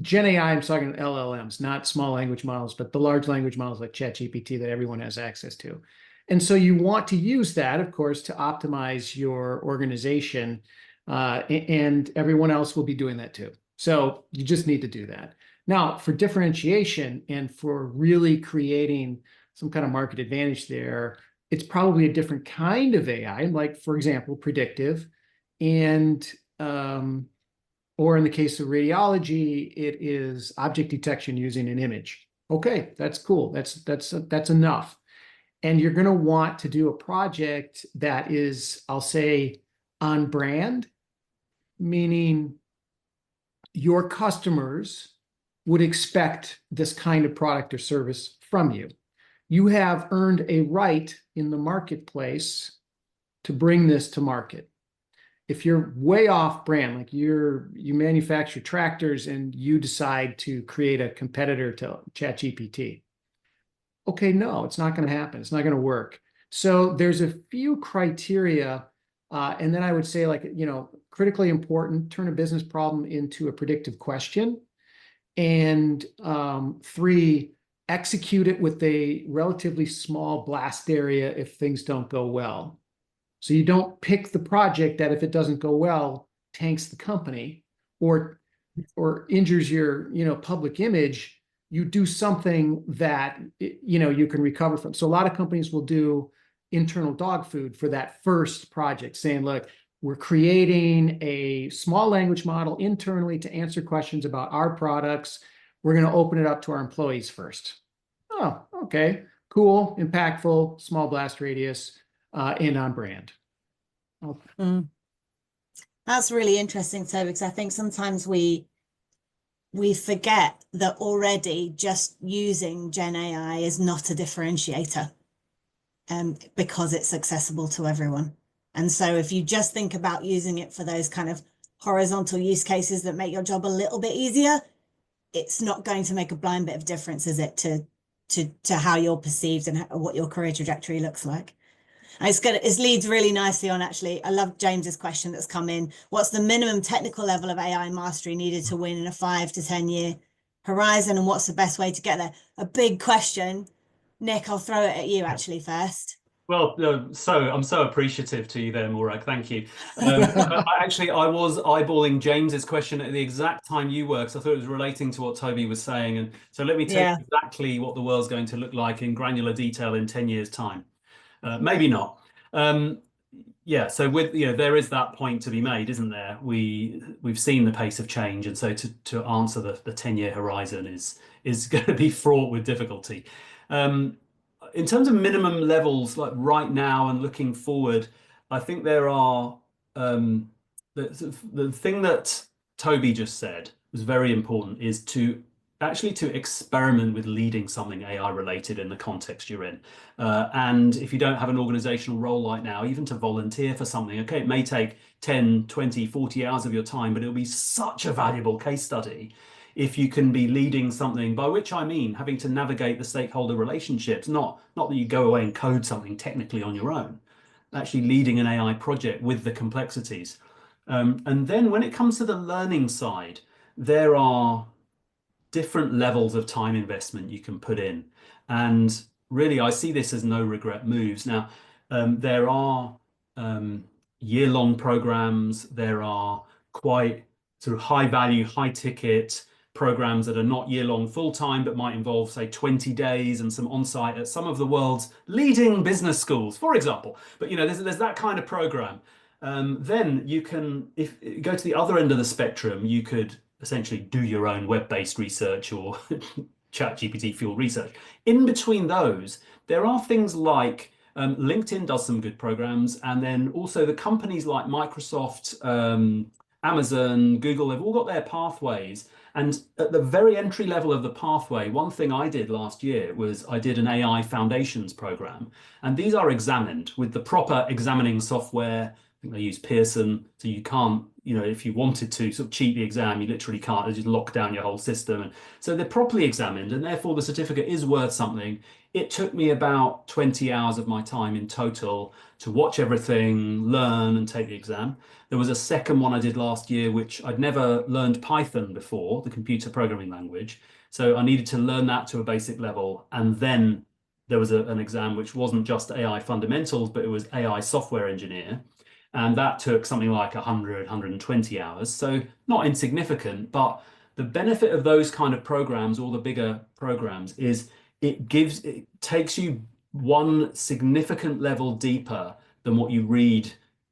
Gen AI, I'm talking LLMs, not small language models, but the large language models like ChatGPT that everyone has access to. And so you want to use that, of course, to optimize your organization, and everyone else will be doing that too. So you just need to do that. Now, for differentiation and for really creating some kind of market advantage there, it's probably a different kind of AI, like, for example, predictive, and or in the case of radiology, it is object detection using an image. Okay, that's cool. That's enough. And you're going to want to do a project that is, I'll say, on brand, meaning your customers would expect this kind of product or service from you. You have earned a right in the marketplace to bring this to market. If you're way off brand, like you manufacture tractors and you decide to create a competitor to ChatGPT, okay, no, it's not going to happen. It's not going to work. So there's a few criteria, and then I would say, like, critically important, turn a business problem into a predictive question. And 3, execute it with a relatively small blast area if things don't go well. So you don't pick the project that, if it doesn't go well, tanks the company or injures your public image. You do something that you can recover from. So a lot of companies will do internal dog food for that first project, saying, look, we're creating a small language model internally to answer questions about our products. We're going to open it up to our employees first. Oh, okay, cool, impactful, small blast radius, and on brand. That's really interesting, so because I think sometimes we forget that already just using Gen AI is not a differentiator, because it's accessible to everyone. And so if you just think about using it for those kind of horizontal use cases that make your job a little bit easier, it's not going to make a blind bit of difference, is it, to how you're perceived and what your career trajectory looks like. And it leads really nicely on, actually. I love James's question that's come in. What's the minimum technical level of AI mastery needed to win in a 5 to 10 year horizon? And what's the best way to get there? A big question. Nick, I'll throw it at you actually first. Well, I'm so appreciative to you there, Morag. Thank you. I was eyeballing James's question at the exact time you were, because I thought it was relating to what Toby was saying. And so let me tell you exactly what the world's going to look like in granular detail in 10 years' time. Maybe not. Yeah, so there is that point to be made, isn't there? We've seen the pace of change, and so to answer the 10-year horizon is going to be fraught with difficulty. In terms of minimum levels, like right now and looking forward, I think there are the thing that Toby just said was very important, is to experiment with leading something AI related in the context you're in. And if you don't have an organizational role right now, even to volunteer for something, okay, it may take 10, 20, 40 hours of your time, but it'll be such a valuable case study if you can be leading something, by which I mean having to navigate the stakeholder relationships, not that you go away and code something technically on your own, actually leading an AI project with the complexities. And then when it comes to the learning side, there are different levels of time investment you can put in. And really, I see this as no regret moves. Now, there are year-long programs. There are quite sort of high value, high ticket programs that are not year-long full-time, but might involve, say, 20 days and some on-site at some of the world's leading business schools, for example. But there's that kind of program. Then you can, if you go to the other end of the spectrum, you could essentially do your own web-based research or ChatGPT fuel research. In between those, there are things like LinkedIn does some good programs, and then also the companies like Microsoft, Amazon, Google, they've all got their pathways. And at the very entry level of the pathway, one thing I did last year was I did an AI Foundations program. And these are examined with the proper examining software. I think they use Pearson, so you can't, if you wanted to sort of cheat the exam, you literally can't. They just lock down your whole system. And so they're properly examined, and therefore the certificate is worth something. It took me about 20 hours of my time in total to watch everything, learn, and take the exam. There was a second one I did last year, which I'd never learned Python before, the computer programming language. So I needed to learn that to a basic level. And then there was an exam which wasn't just AI fundamentals, but it was AI software engineer. And that took something like 100, 120 hours. So not insignificant, but the benefit of those kind of programs, or the bigger programs, is it takes you one significant level deeper than what you read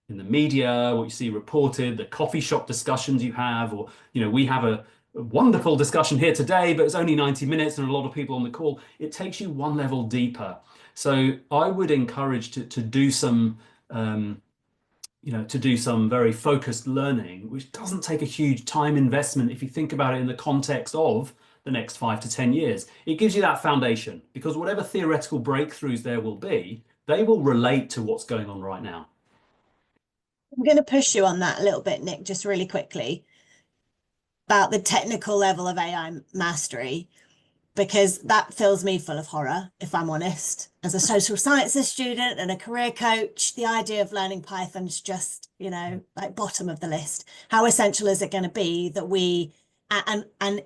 in the media, what you see reported, the coffee shop discussions you have, or, we have a wonderful discussion here today, but it's only 90 minutes and a lot of people on the call. It takes you one level deeper. So I would encourage to do some, to do some very focused learning, which doesn't take a huge time investment if you think about it in the context of the next 5 to 10 years. It gives you that foundation, because whatever theoretical breakthroughs there will be, they will relate to what's going on right now. I'm going to push you on that a little bit, Nick, just really quickly, about the technical level of AI mastery, because that fills me full of horror, if I'm honest. As a social sciences student and a career coach, the idea of learning Python is just, like bottom of the list. How essential is it going to be that and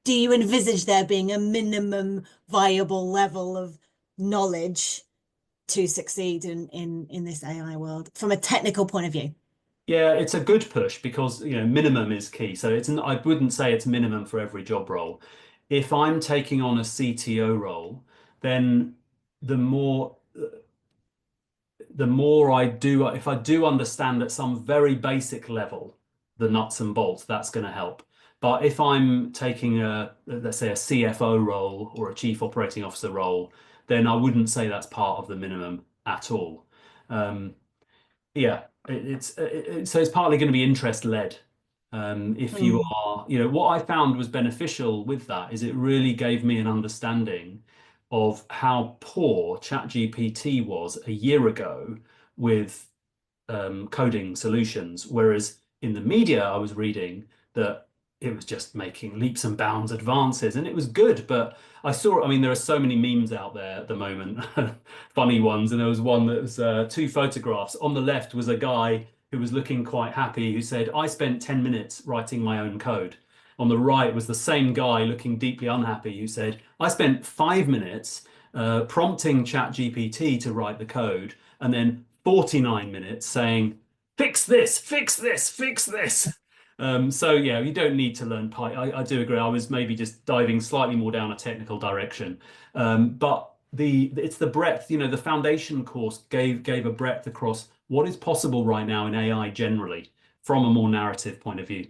do you envisage there being a minimum viable level of knowledge to succeed in this AI world from a technical point of view? Yeah, it's a good push, because minimum is key. So I wouldn't say it's minimum for every job role. If I'm taking on a CTO role, then the more I do, if I do understand at some very basic level the nuts and bolts, that's going to help. But if I'm taking let's say a CFO role or a chief operating officer role, then I wouldn't say that's part of the minimum at all. Yeah, so it's partly going to be interest led. If you are, what I found was beneficial with that is it really gave me an understanding of how poor ChatGPT was a year ago with coding solutions, whereas in the media I was reading that it was just making leaps and bounds advances, and it was good. But I mean, there are so many memes out there at the moment, funny ones, and there was one that was two photographs. On the left was a guy who was looking quite happy, who said, "I spent 10 minutes writing my own code." On the right was the same guy looking deeply unhappy, who said, "I spent 5 minutes prompting ChatGPT to write the code, and then 49 minutes saying, fix this, fix this, fix this." So yeah, you don't need to learn Python. I do agree. I was maybe just diving slightly more down a technical direction, but it's the breadth. The foundation course gave a breadth across what is possible right now in AI generally from a more narrative point of view.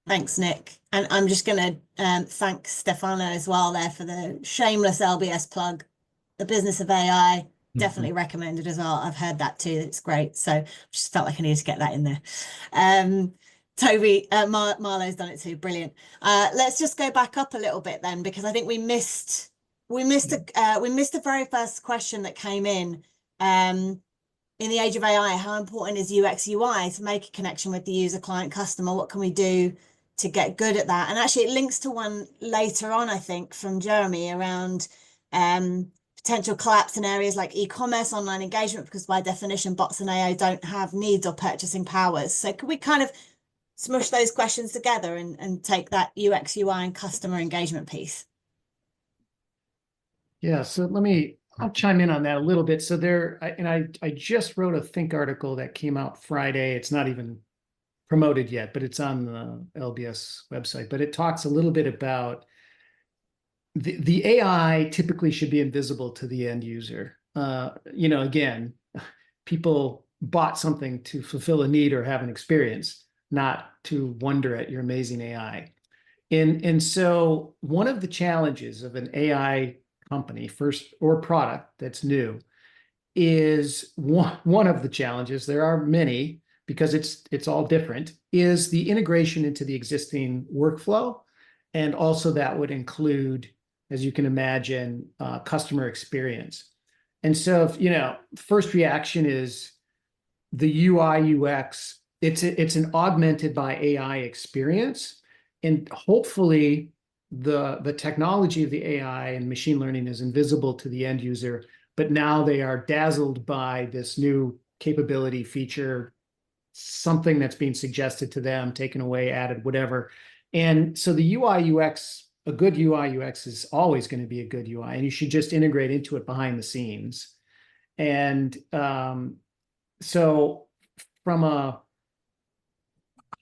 Thanks, Nick. And I'm just going to thank Stefano as well there for the shameless LBS plug. The Business of AI, definitely recommended as well. I've heard that too. It's great. So just felt like I needed to get that in there. Toby, Marlo's done it too. Brilliant. Let's just go back up a little bit then, because I think we missed the very first question that came in the age of AI. How important is UX UI to make a connection with the user, client, customer? What can we do to get good at that? And actually it links to one later on, I think, from Jeremy around potential collapse in areas like e-commerce, online engagement, because by definition, bots and AI don't have needs or purchasing powers. So could we kind of smush those questions together and take that UX, UI and customer engagement piece? Yeah, so I'll chime in on that a little bit. So I just wrote a Think article that came out Friday. It's not even promoted yet, but it's on the LBS website. But it talks a little bit about the AI typically should be invisible to the end user. Again, people bought something to fulfill a need or have an experience, not to wonder at your amazing AI. And so one of the challenges of an AI company first or product that's new is one of the challenges, there are many because it's all different, is the integration into the existing workflow. And also that would include, as you can imagine, customer experience. And so first reaction is the UI UX, it's an augmented by AI experience. And hopefully the technology of the AI and machine learning is invisible to the end user, but now they are dazzled by this new capability, feature, something that's being suggested to them, taken away, added, whatever. And so the UI UX, a good UI UX is always going to be a good UI, and you should just integrate into it behind the scenes. And so from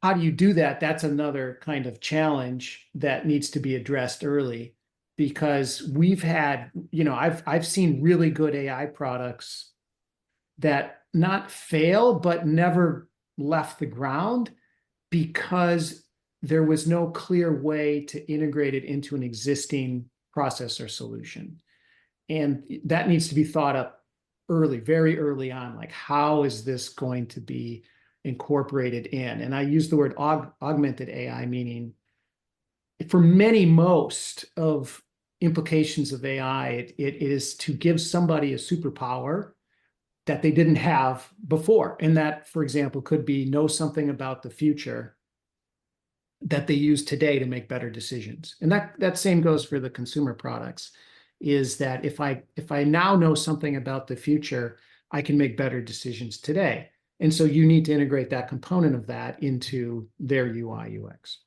how do you do that? That's another kind of challenge that needs to be addressed early, because we've had, I've seen really good AI products that not fail, but never left the ground because there was no clear way to integrate it into an existing process or solution. And that needs to be thought up early, very early on, like how is this going to be incorporated in? And I use the word augmented AI, meaning for most of implications of AI, it is to give somebody a superpower that they didn't have before. And that, for example, could be know something about the future that they use today to make better decisions. And that same goes for the consumer products, is that if I now know something about the future, I can make better decisions today. And so you need to integrate that component of that into their UI UX.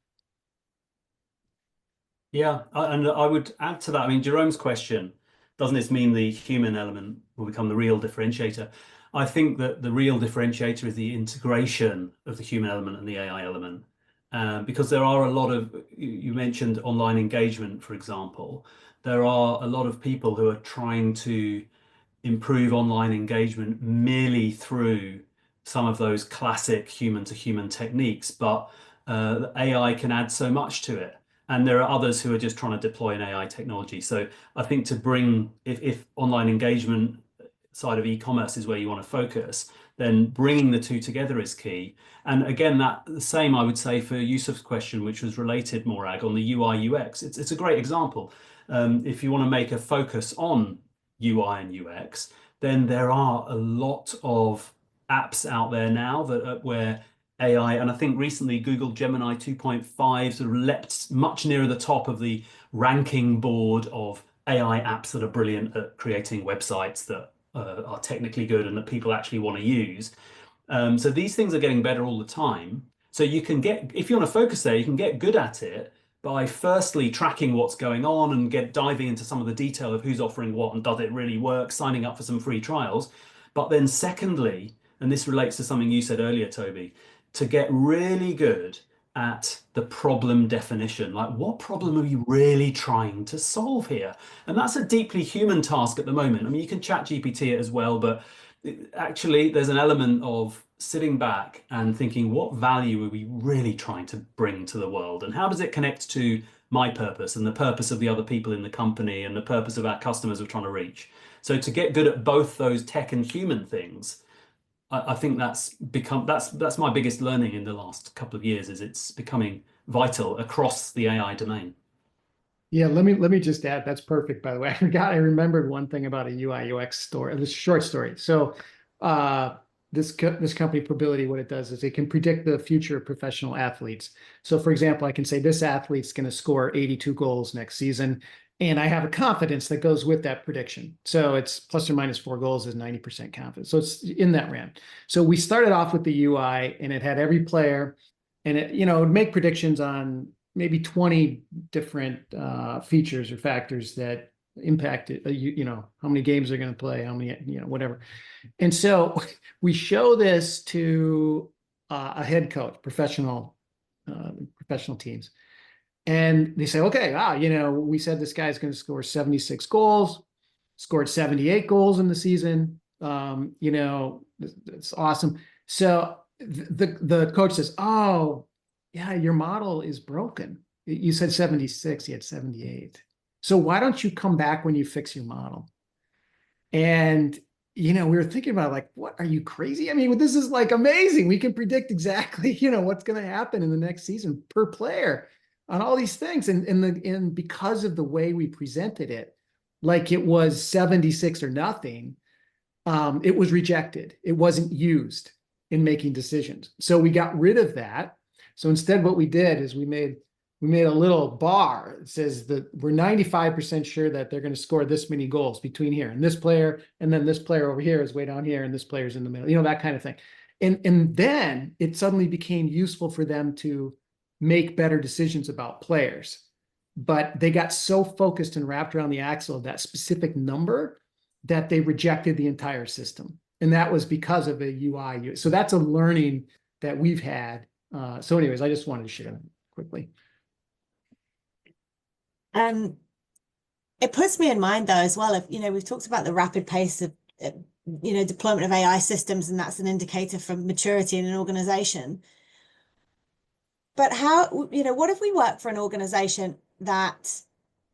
Yeah, and I would add to that. I mean, Jerome's question, doesn't this mean the human element will become the real differentiator? I think that the real differentiator is the integration of the human element and the AI element. Because there are a lot of, you mentioned online engagement, for example, there are a lot of people who are trying to improve online engagement merely through some of those classic human to human techniques, but AI can add so much to it. And there are others who are just trying to deploy an AI technology. So I think to bring, if online engagement side of e-commerce is where you want to focus, then bringing the two together is key. And again, that the same I would say for Yusuf's question, which was related, Morag, on the UI UX. It's a great example. If you want to make a focus on UI and UX, then there are a lot of apps out there now that where AI, and I think recently Google Gemini 2.5 sort of leapt much nearer the top of the ranking board of AI apps that are brilliant at creating websites that are technically good and that people actually want to use. So these things are getting better all the time. So you can get, if you want to focus there, you can get good at it by firstly tracking what's going on and diving into some of the detail of who's offering what and does it really work, signing up for some free trials. But then secondly, and this relates to something you said earlier, Toby, to get really good at the problem definition. Like, what problem are you really trying to solve here? And that's a deeply human task at the moment. I mean, you can chat GPT it as well, but actually there's an element of sitting back and thinking, what value are we really trying to bring to the world? And how does it connect to my purpose and the purpose of the other people in the company and the purpose of our customers we're trying to reach? So to get good at both those tech and human things, I think that's my biggest learning in the last couple of years, is it's becoming vital across the AI domain. Yeah, let me just add, that's perfect, by the way. I remembered one thing about a UI UX story, this short story. So this company, Probability, what it does is it can predict the future of professional athletes. So for example, I can say this athlete's going to score 82 goals next season, and I have a confidence that goes with that prediction. So it's plus or minus 4 goals is 90% confidence. So it's in that RAM. So we started off with the UI, and it had every player, and it would make predictions on maybe 20 different features or factors that impact it, how many games they're going to play, how many, whatever. And so we show this to a head coach, professional teams. And they say, okay, wow, we said this guy's going to score 76 goals, scored 78 goals in the season. It's awesome. So the coach says, oh, yeah, your model is broken. You said 76, you had 78. So why don't you come back when you fix your model? And, we were thinking about, like, what, are you crazy? I mean, this is like amazing. We can predict exactly, what's going to happen in the next season per player on all these things. And because of the way we presented it, like it was 76 or nothing, it was rejected. It wasn't used in making decisions. So we got rid of that. So instead, what we did is we made a little bar. It says that we're 95% sure that they're going to score this many goals between here and this player, and then this player over here is way down here, and this player's in the middle, that kind of thing. And then it suddenly became useful for them to make better decisions about players. But they got so focused and wrapped around the axle of that specific number that they rejected the entire system. And that was because of a UI. So that's a learning that we've had. So anyways, I just wanted to share that quickly. It puts me in mind, though, as well, if, we've talked about the rapid pace of, deployment of AI systems, and that's an indicator for maturity in an organization. But how, what if we work for an organization that,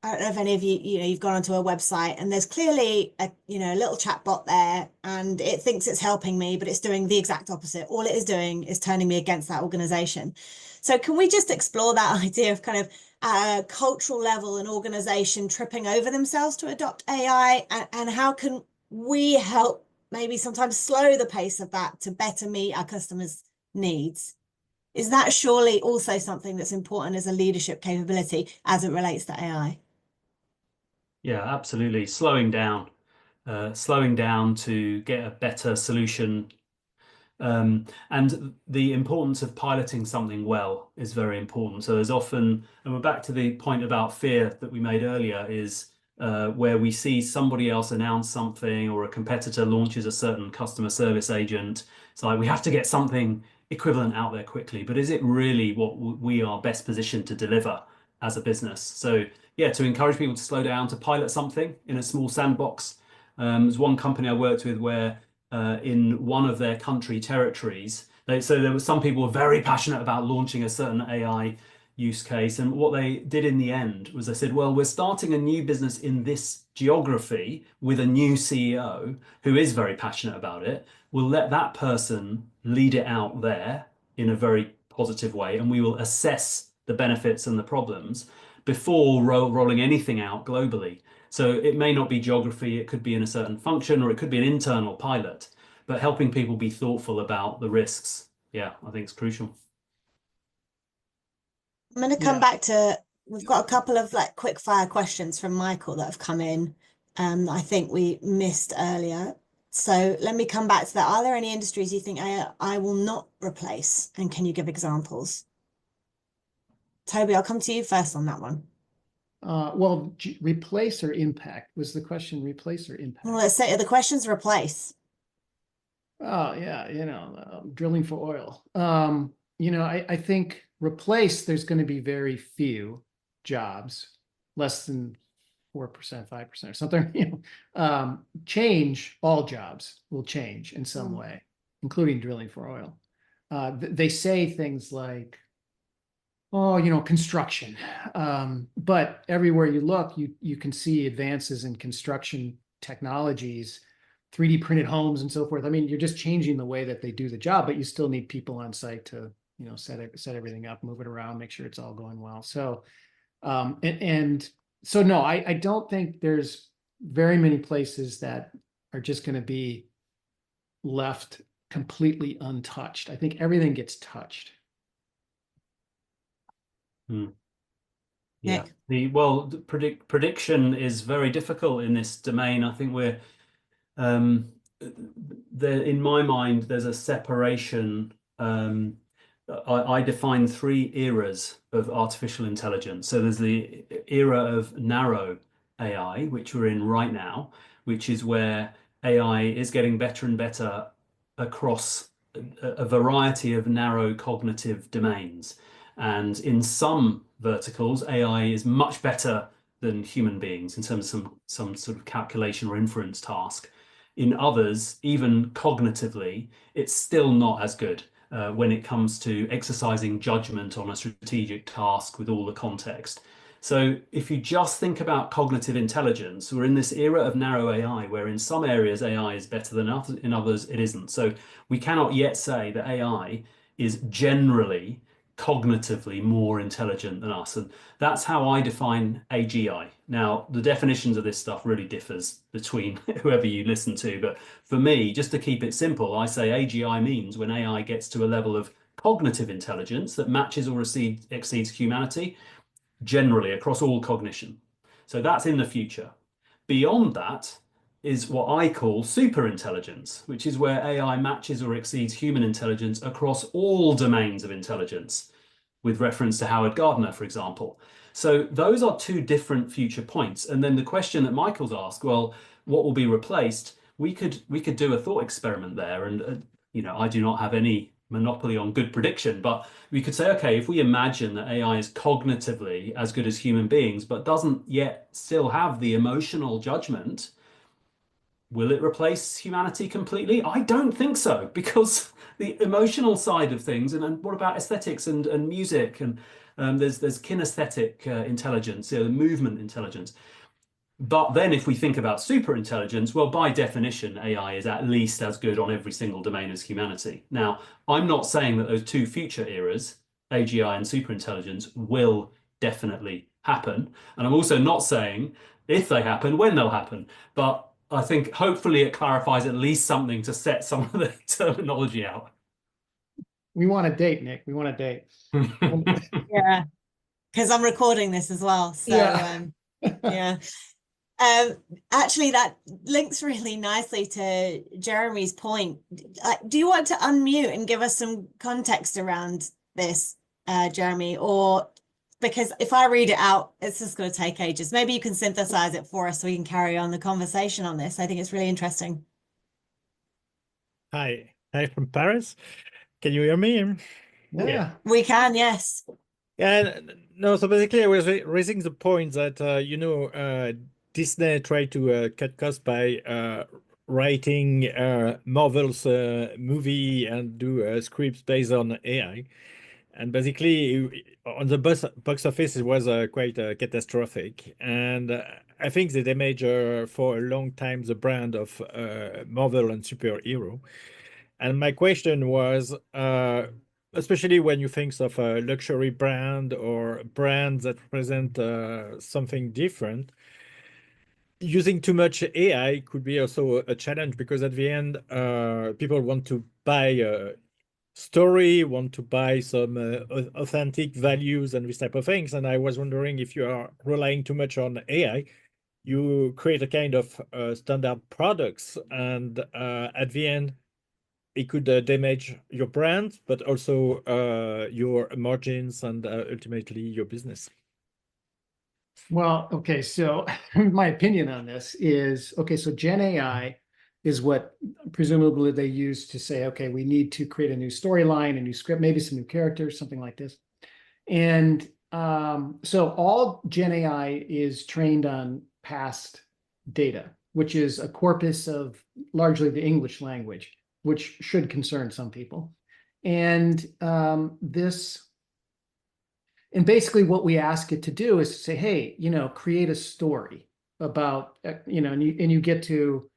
I don't know if any of you, you've gone onto a website and there's clearly a little chat bot there, and it thinks it's helping me, but it's doing the exact opposite. All it is doing is turning me against that organization. So can we just explore that idea of kind of at a cultural level, an organization tripping over themselves to adopt AI, and how can we help maybe sometimes slow the pace of that to better meet our customers' needs? Is that surely also something that's important as a leadership capability as it relates to AI? Yeah, absolutely. Slowing down to get a better solution. And the importance of piloting something well is very important. So there's often, and we're back to the point about fear that we made earlier, is where we see somebody else announce something, or a competitor launches a certain customer service agent. It's like, we have to get something equivalent out there quickly, but is it really what we are best positioned to deliver as a business? So yeah, to encourage people to slow down, to pilot something in a small sandbox. There's one company I worked with where in one of their country territories, so there were some people were very passionate about launching a certain AI use case. And what they did in the end was they said, well, we're starting a new business in this geography with a new CEO who is very passionate about it. We'll let that person lead it out there in a very positive way, and we will assess the benefits and the problems before rolling anything out globally. So it may not be geography, it could be in a certain function, or it could be an internal pilot, but helping people be thoughtful about the risks. Yeah, I think it's crucial. I'm going to come back to, we've got a couple of like quick fire questions from Michael that have come in. I think we missed earlier. So let me come back to that. Are there any industries you think I will not replace? And can you give examples? Toby, I'll come to you first on that one. Well, replace or impact was the question. Replace or impact? Well, let's say the question's replace. Oh yeah, drilling for oil. I think replace, there's going to be very few jobs, less than 4%, 5% or something. Change, all jobs will change in some way, including drilling for oil. They say things like, oh, construction. But everywhere you look, you can see advances in construction technologies, 3D printed homes and so forth. I mean, you're just changing the way that they do the job, but you still need people on site to, set everything up, move it around, make sure it's all going well. So, so no, I don't think there's very many places that are just going to be left completely untouched. I think everything gets touched. Yeah. Prediction is very difficult in this domain. I think we're in my mind, there's a separation. I define 3 eras of artificial intelligence. So there's the era of narrow AI, which we're in right now, which is where AI is getting better and better across a variety of narrow cognitive domains. And in some verticals, AI is much better than human beings in terms of some sort of calculation or inference task. In others, even cognitively, it's still not as good when it comes to exercising judgment on a strategic task with all the context. So if you just think about cognitive intelligence, we're in this era of narrow AI where in some areas AI is better than others, in others it isn't. So we cannot yet say that AI is generally cognitively more intelligent than us. And that's how I define AGI. Now, the definitions of this stuff really differs between whoever you listen to. But for me, just to keep it simple, I say AGI means when AI gets to a level of cognitive intelligence that matches or exceeds humanity, generally across all cognition. So that's in the future. Beyond that is what I call super intelligence, which is where AI matches or exceeds human intelligence across all domains of intelligence, with reference to Howard Gardner, for example. So those are 2 different future points. And then the question that Michael's asked, well, what will be replaced? We could do a thought experiment there. And, I do not have any monopoly on good prediction, but we could say, okay, if we imagine that AI is cognitively as good as human beings, but doesn't yet still have the emotional judgment, will it replace humanity completely? I don't think so, because the emotional side of things, and what about aesthetics and music, and there's kinesthetic intelligence, the movement intelligence. But then if we think about super intelligence, well, by definition, AI is at least as good on every single domain as humanity. Now, I'm not saying that those 2 future eras, AGI and super intelligence, will definitely happen. And I'm also not saying if they happen, when they'll happen. But I think hopefully it clarifies at least something to set some of the terminology out. We want a date, Nick. We want a date. Yeah, because I'm recording this as well. So yeah. Actually, that links really nicely to Jeremy's point. Do you want to unmute and give us some context around this, Jeremy? Or because if I read it out, it's just going to take ages. Maybe you can synthesize it for us so we can carry on the conversation on this. I think it's really interesting. Hi from Paris. Can you hear me? Yeah. We can, yes. Yeah, no, so basically I was raising the point that, Disney tried to cut costs by writing Marvel's movie and do scripts based on AI. And basically, on the box office, it was quite catastrophic. And I think they damaged for a long time the brand of Marvel and superhero. And my question was, especially when you think of a luxury brand or brands that present something different, using too much AI could be also a challenge because at the end, people want to buy story, want to buy some authentic values and this type of things. And I was wondering if you are relying too much on AI, you create a kind of standard products, and at the end, it could damage your brand, but also your margins and ultimately your business. Well, okay, so my opinion on this is, okay, so Gen AI is what presumably they use to say, okay, we need to create a new storyline, a new script, maybe some new characters, something like this. And so all Gen AI is trained on past data, which is a corpus of largely the English language, which should concern some people. And and basically what we ask it to do is to say, hey, create a story about, and you get to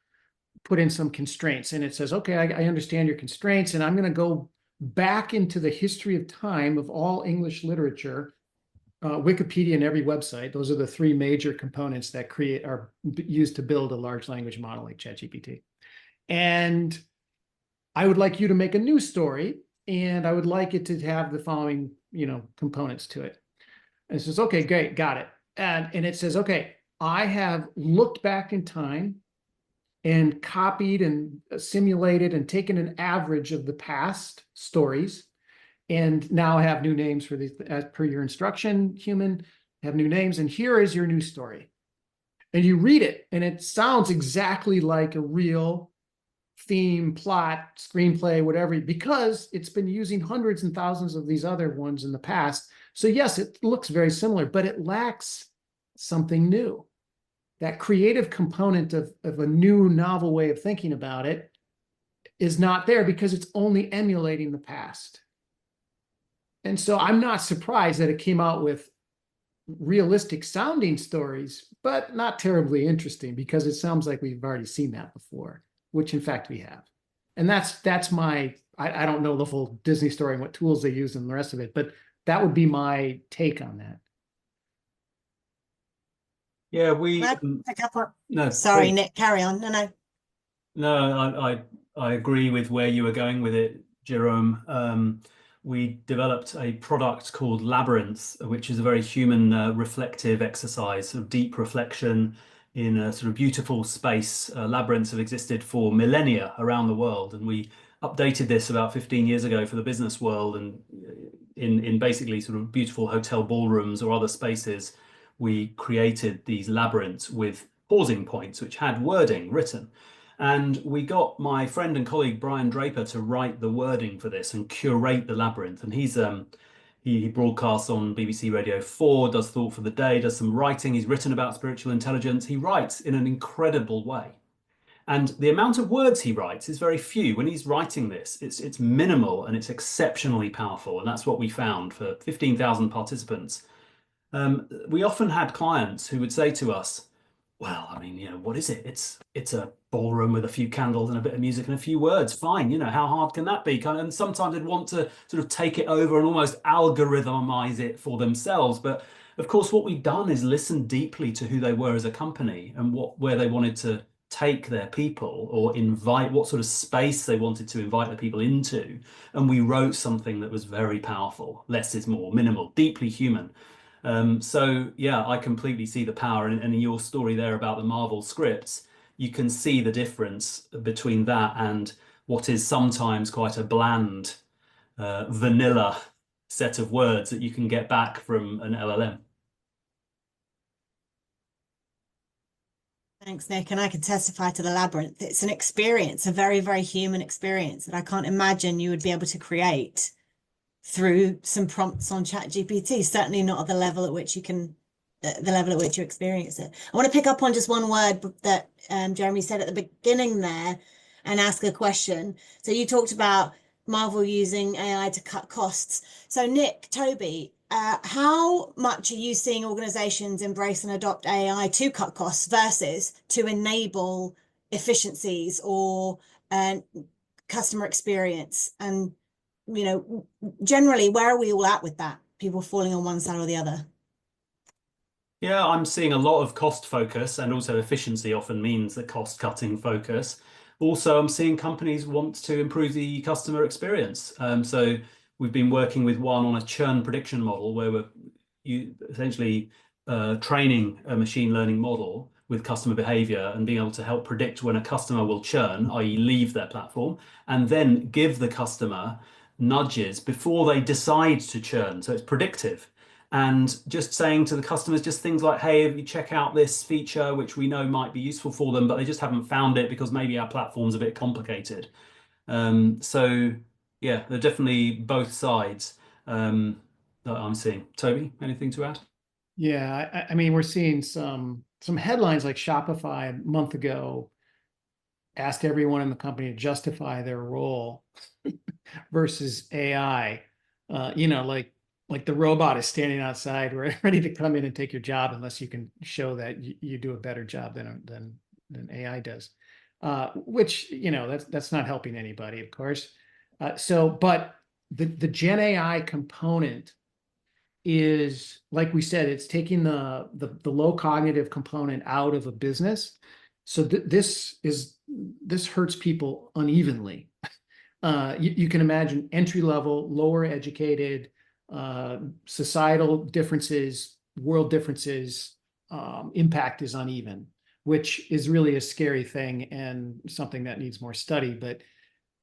put in some constraints, and it says, okay, I understand your constraints, and I'm going to go back into the history of time of all English literature, Wikipedia and every website. Those are the three major components that are used to build a large language model like ChatGPT. And I would like you to make a new story, and I would like it to have the following, components to it. And it says, okay, great, got it. And it says, okay, I have looked back in time and copied and simulated and taken an average of the past stories. And now I have new names for these, as per your instruction, human, have new names. And here is your new story. And you read it, and it sounds exactly like a real theme, plot, screenplay, whatever, because it's been using hundreds and thousands of these other ones in the past. So yes, it looks very similar, but it lacks something new. That creative component of a new novel way of thinking about it is not there because it's only emulating the past. And so I'm not surprised that it came out with realistic sounding stories, but not terribly interesting, because it sounds like we've already seen that before, which in fact we have. And that's my, I don't know the full Disney story and what tools they use and the rest of it, but that would be my take on that. Yeah, we pick up on... no, Sorry, please. Nick, carry on. No, I agree with where you were going with it, Jerome. We developed a product called Labyrinth, which is a very human reflective exercise, sort of deep reflection in a sort of beautiful space. Labyrinths have existed for millennia around the world, and we updated this about 15 years ago for the business world, and in basically sort of beautiful hotel ballrooms or other spaces, we created these labyrinths with pausing points, which had wording written. And we got my friend and colleague Brian Draper to write the wording for this and curate the labyrinth. And he broadcasts on BBC Radio 4, does Thought for the Day, does some writing. He's written about spiritual intelligence. He writes in an incredible way. And the amount of words he writes is very few. When he's writing this, it's minimal and it's exceptionally powerful. And that's what we found for 15,000 participants. We often had clients who would say to us, well, I mean, what is it? It's a ballroom with a few candles and a bit of music and a few words. Fine, how hard can that be? And sometimes they'd want to sort of take it over and almost algorithmize it for themselves. But of course, what we've done is listen deeply to who they were as a company and where they wanted to take their people or invite, what sort of space they wanted to invite the people into. And we wrote something that was very powerful. Less is more, minimal, deeply human. So yeah, I completely see the power, and in your story there about the Marvel scripts, you can see the difference between that and what is sometimes quite a bland, vanilla set of words that you can get back from an LLM. Thanks, Nick. And I can testify to the Labyrinth. It's an experience, a very, very human experience that I can't imagine you would be able to create through some prompts on ChatGPT. Certainly not at the level at which you can, the level at which you experience it. I want to pick up on just one word that Jeremy said at the beginning there and ask a question. So you talked about Marvel using AI to cut costs. So Nick, Toby, how much are you seeing organizations embrace and adopt AI to cut costs versus to enable efficiencies or customer experience? And, you know, generally, where are we all at with that? People falling on one side or the other? Yeah, I'm seeing a lot of cost focus, and also efficiency often means the cost cutting focus. Also, I'm seeing companies want to improve the customer experience. So we've been working with one on a churn prediction model where we're essentially training a machine learning model with customer behavior and being able to help predict when a customer will churn, i.e. leave their platform, and then give the customer nudges before they decide to churn. So it's predictive. And just saying to the customers just things like, hey, if you check out this feature, which we know might be useful for them, but they just haven't found it because maybe our platform's a bit complicated. So yeah, there are definitely both sides that I'm seeing. Toby, anything to add? Yeah, I mean, we're seeing some headlines like Shopify a month ago asked everyone in the company to justify their role versus AI. You know, like the robot is standing outside ready to come in and take your job unless you can show that you do a better job than AI does. Which, you know, that's not helping anybody, of course. But the Gen AI component is, like we said, it's taking the low cognitive component out of a business. So this hurts people unevenly. You can imagine entry level, lower educated, societal differences, world differences, impact is uneven, which is really a scary thing and something that needs more study. But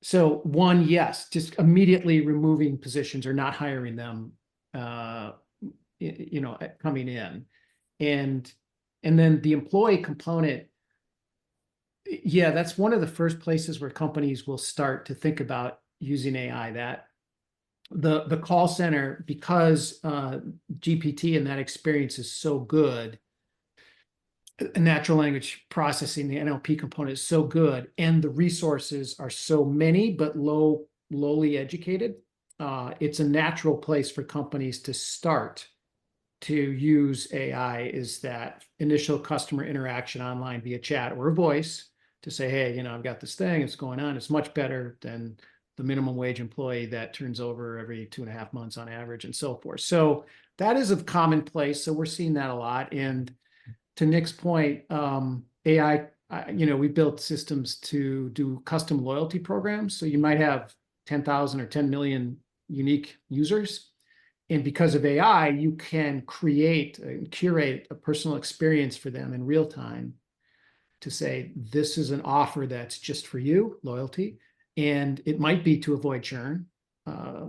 so one, yes, just immediately removing positions or not hiring them, you know, coming in, and then the employee component. Yeah, that's one of the first places where companies will start to think about using AI. That the call center, because GPT and that experience is so good, natural language processing, the NLP component is so good, and the resources are so many but lowly educated. It's a natural place for companies to start to use AI, is that initial customer interaction online via chat or voice to say, hey, you know, I've got this thing, it's going on. It's much better than the minimum wage employee that turns over every 2.5 months on average, and so forth. So that is a commonplace. So we're seeing that a lot. And to Nick's point, AI, you know, we built systems to do custom loyalty programs. So you might have 10,000 or 10 million unique users. And because of AI, you can create and curate a personal experience for them in real time to say, this is an offer that's just for you, loyalty. And it might be to avoid churn,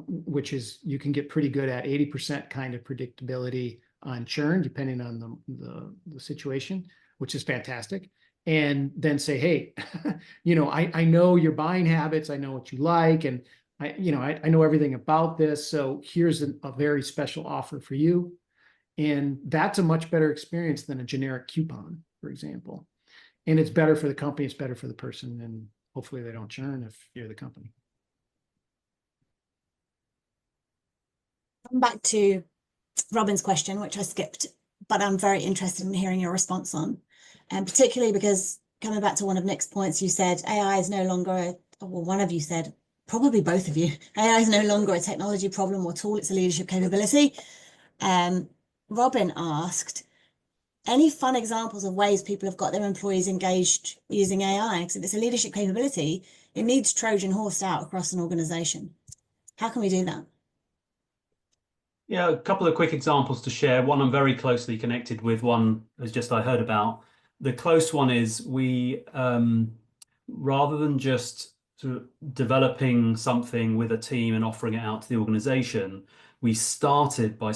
which is, you can get pretty good at 80% kind of predictability on churn, depending on the situation, which is fantastic. And then say, hey, you know, I know your buying habits, I know what you like, and I know everything about this. So here's a very special offer for you. And that's a much better experience than a generic coupon, for example. And it's better for the company, it's better for the person, and hopefully they don't churn if you're the company. Come back to Robin's question, which I skipped, but I'm very interested in hearing your response on. And particularly because, coming back to one of Nick's points, you said AI is no longer, well, one of you said, probably both of you, AI is no longer a technology problem or tool, it's a leadership capability. Robin asked, any fun examples of ways people have got their employees engaged using AI? Because if it's a leadership capability, it needs Trojan horsed out across an organization. How can we do that? Yeah, a couple of quick examples to share. One I'm very closely connected with, one is just I heard about. The close one is we, rather than just sort of developing something with a team and offering it out to the organization, we started by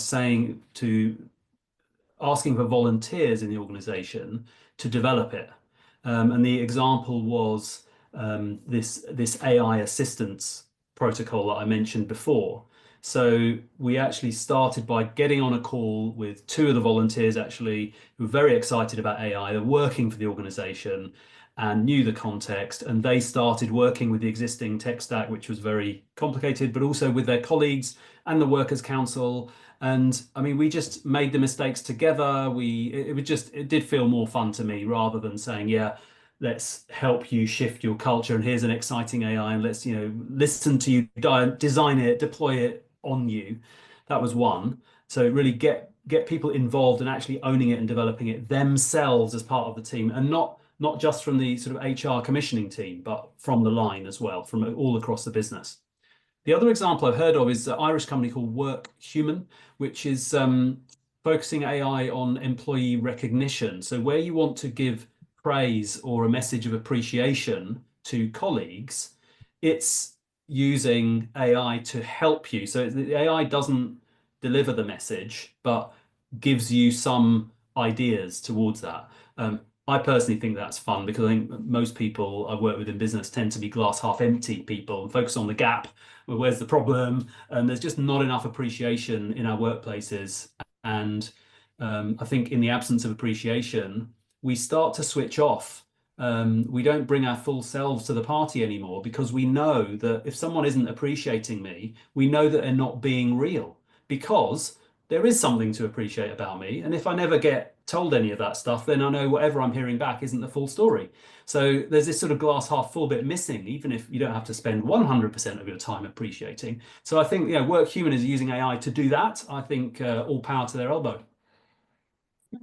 asking for volunteers in the organization to develop it. And the example was this AI assistance protocol that I mentioned before. So we actually started by getting on a call with 2 of the volunteers, actually, who were very excited about AI. They're working for the organization, and knew the context, and they started working with the existing tech stack, which was very complicated, but also with their colleagues and the Workers' Council. And I mean, we just made the mistakes together. It did feel more fun to me, rather than saying, yeah, let's help you shift your culture, and here's an exciting AI, and let's, listen to you, design it, deploy it on you. That was one. So really get people involved and actually owning it and developing it themselves as part of the team, and not just from the sort of HR commissioning team, but from the line as well, from all across the business. The other example I've heard of is an Irish company called Workhuman, which is focusing AI on employee recognition. So where you want to give praise or a message of appreciation to colleagues, it's using AI to help you. So the AI doesn't deliver the message, but gives you some ideas towards that. I personally think that's fun, because I think most people I work with in business tend to be glass half empty people and focus on the gap. Well, where's the problem? And there's just not enough appreciation in our workplaces. And I think in the absence of appreciation, we start to switch off. We don't bring our full selves to the party anymore, because we know that if someone isn't appreciating me, we know that they're not being real, because there is something to appreciate about me. And if I never get told any of that stuff, then I know whatever I'm hearing back isn't the full story. So there's this sort of glass half full bit missing, even if you don't have to spend 100% of your time appreciating. So I think, Workhuman is using AI to do that. I think all power to their elbow.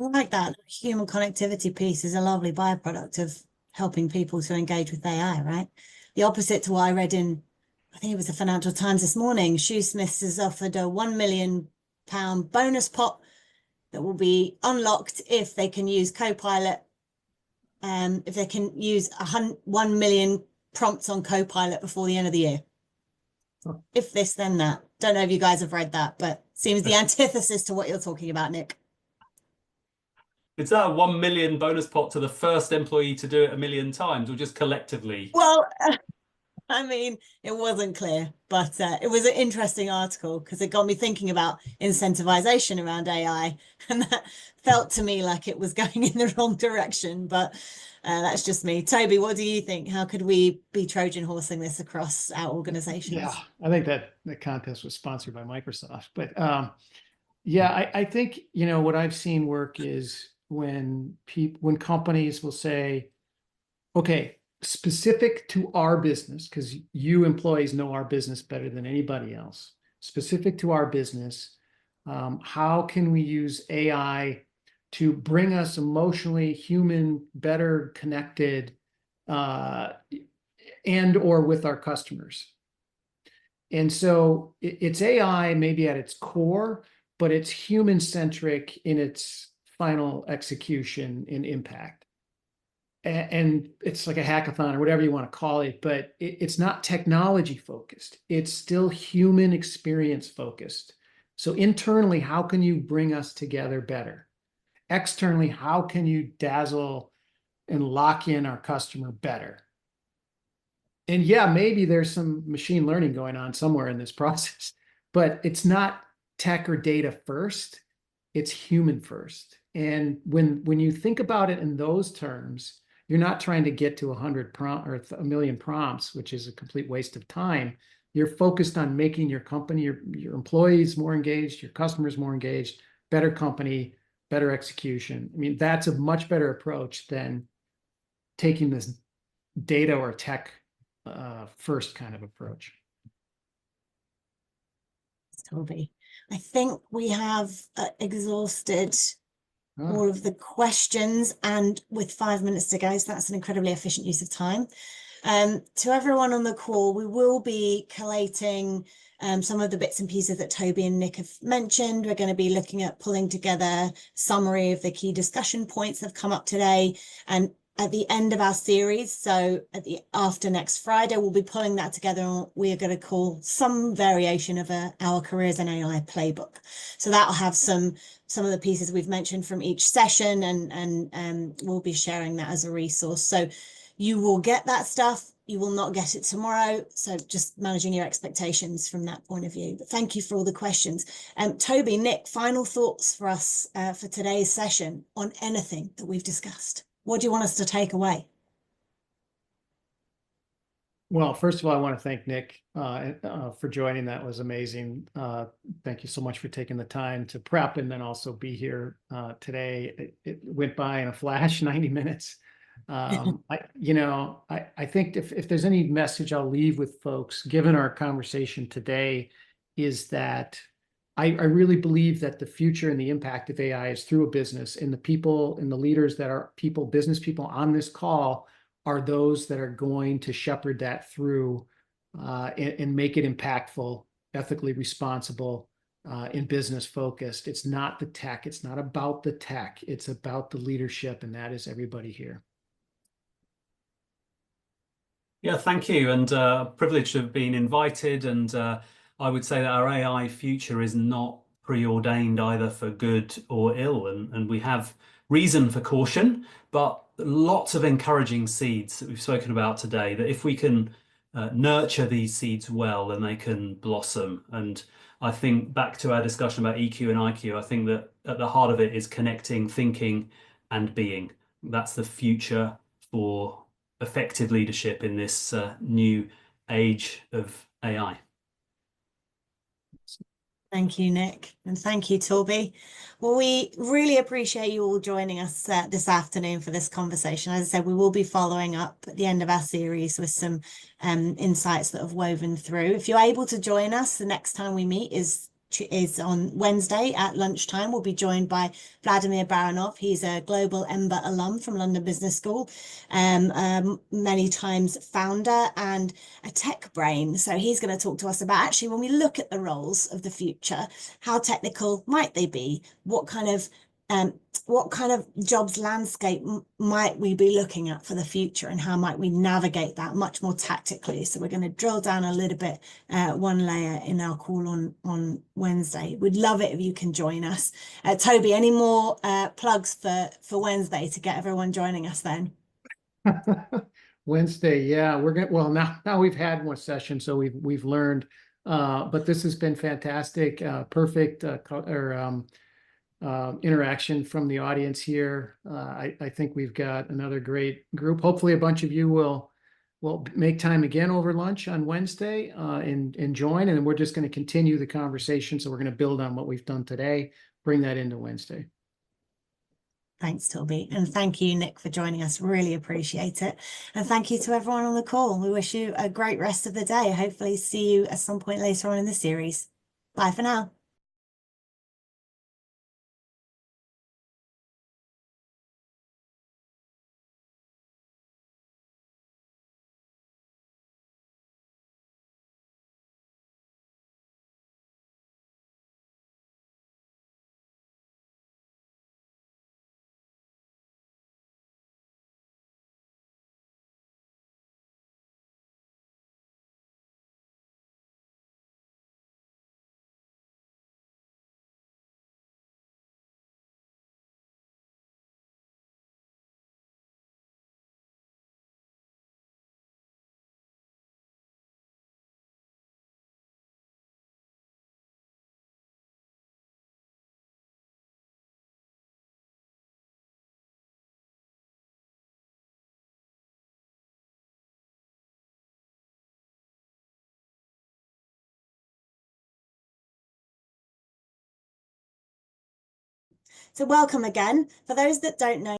I like that. Human connectivity piece is a lovely byproduct of helping people to engage with AI, right? The opposite to what I read in, I think it was the Financial Times this morning. Shoesmiths has offered a £1 million bonus pot that will be unlocked if they can use Copilot, if they can use 1 million prompts on Copilot before the end of the year. If this, then that. Don't know if you guys have read that, but seems the antithesis to what you're talking about, Nick. Is that a 1 million bonus pot to the first employee to do it 1 million times, or just collectively? Well, I mean, it wasn't clear, but it was an interesting article, because it got me thinking about incentivization around AI, and that felt to me like it was going in the wrong direction. But that's just me. Toby, what do you think? How could we be Trojan horsing this across our organizations? Yeah, I think that the contest was sponsored by Microsoft, but yeah, I think, what I've seen work is when companies will say, okay, specific to our business, because you employees know our business better than anybody else, specific to our business, how can we use AI to bring us emotionally human, better connected, and or with our customers? And so it's AI maybe at its core, but it's human centric in its final execution and impact. And it's like a hackathon or whatever you want to call it, but it's not technology focused. It's still human experience focused. So internally, how can you bring us together better? Externally, how can you dazzle and lock in our customer better? And yeah, maybe there's some machine learning going on somewhere in this process, but it's not tech or data first, it's human first. And when you think about it in those terms, you're not trying to get to 100 prompt or 1 million prompts, which is a complete waste of time. You're focused on making your company, your employees more engaged, your customers more engaged, better company, better execution. I mean, that's a much better approach than taking this data or tech first kind of approach. Toby, I think we have exhausted all of the questions, and with 5 minutes to go, so that's an incredibly efficient use of time. To everyone on the call, we will be collating some of the bits and pieces that Toby and Nick have mentioned. We're going to be looking at pulling together a summary of the key discussion points that have come up today, and at the end of our series, so after next Friday, we'll be pulling that together, and we are going to call some variation of our Careers in AI playbook. So that'll have some of the pieces we've mentioned from each session, and we'll be sharing that as a resource. So you will get that stuff. You will not get it tomorrow. So just managing your expectations from that point of view. But thank you for all the questions. Toby, Nick, final thoughts for us for today's session on anything that we've discussed. What do you want us to take away? Well, first of all, I want to thank Nick for joining. That was amazing. Thank you so much for taking the time to prep and then also be here today. It went by in a flash, 90 minutes. I think if there's any message I'll leave with folks, given our conversation today, is that I really believe that the future and the impact of AI is through a business, and the people and the leaders that are business people on this call are those that are going to shepherd that through and make it impactful, ethically responsible, and business focused. It's not the tech. It's not about the tech. It's about the leadership, and that is everybody here. Yeah, thank you. And privileged to have been invited. And I would say that our AI future is not preordained either for good or ill. And we have reason for caution, but lots of encouraging seeds that we've spoken about today, that if we can nurture these seeds well, then they can blossom. And I think back to our discussion about EQ and IQ, I think that at the heart of it is connecting, thinking, and being. That's the future for effective leadership in this new age of AI. Thank you, Nick, and thank you, Toby. Well, we really appreciate you all joining us this afternoon for this conversation. As I said, we will be following up at the end of our series with some insights that have woven through. If you're able to join us, the next time we meet is on Wednesday at lunchtime. We'll be joined by Vladimir Baranov. He's a global EMBA alum from London Business School, many times founder and a tech brain. So he's going to talk to us about actually when we look at the roles of the future, how technical might they be? What kind of jobs landscape might we be looking at for the future, and how might we navigate that much more tactically? So we're going to drill down a little bit, one layer in our call on Wednesday. We'd love it if you can join us. Toby, any more plugs for Wednesday to get everyone joining us then? Wednesday, yeah, we're going. Well, now we've had one session, so we've learned. But this has been fantastic, perfect interaction from the audience here. I think we've got another great group. Hopefully, a bunch of you will make time again over lunch on Wednesday and join. And we're just going to continue the conversation. So we're going to build on what we've done today, bring that into Wednesday. Thanks, Toby. And thank you, Nick, for joining us. Really appreciate it. And thank you to everyone on the call. We wish you a great rest of the day. Hopefully see you at some point later on in the series. Bye for now. So welcome again. For those that don't know,